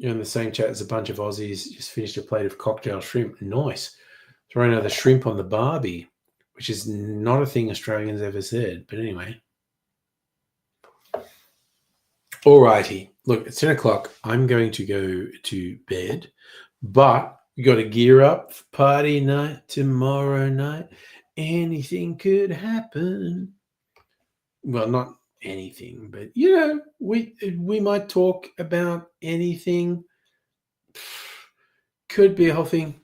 in the same chat as a bunch of Aussies, just finished a plate of cocktail shrimp. Nice. Throw another shrimp on the barbie, which is not a thing Australians ever said. But anyway. All righty. Look, it's 10 o'clock. I'm going to go to bed, but we got to gear up for party night tomorrow night. Anything could happen. Well, not anything, but we might talk about anything. Could be a whole thing.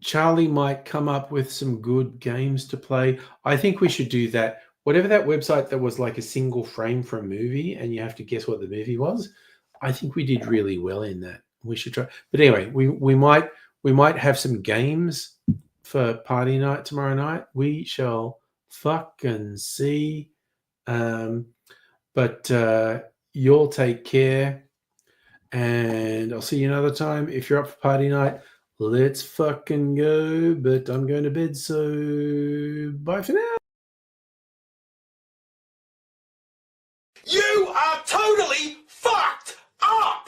Charlie might come up with some good games to play. I think we should do that. Whatever that website that was like a single frame for a movie and you have to guess what the movie was, I think we did really well in that. We should try. But anyway, we might have some games for party night tomorrow night. We shall fucking see. But you'll take care. And I'll see you another time. If you're up for party night, let's fucking go. But I'm going to bed, so bye for now. You are totally fucked up!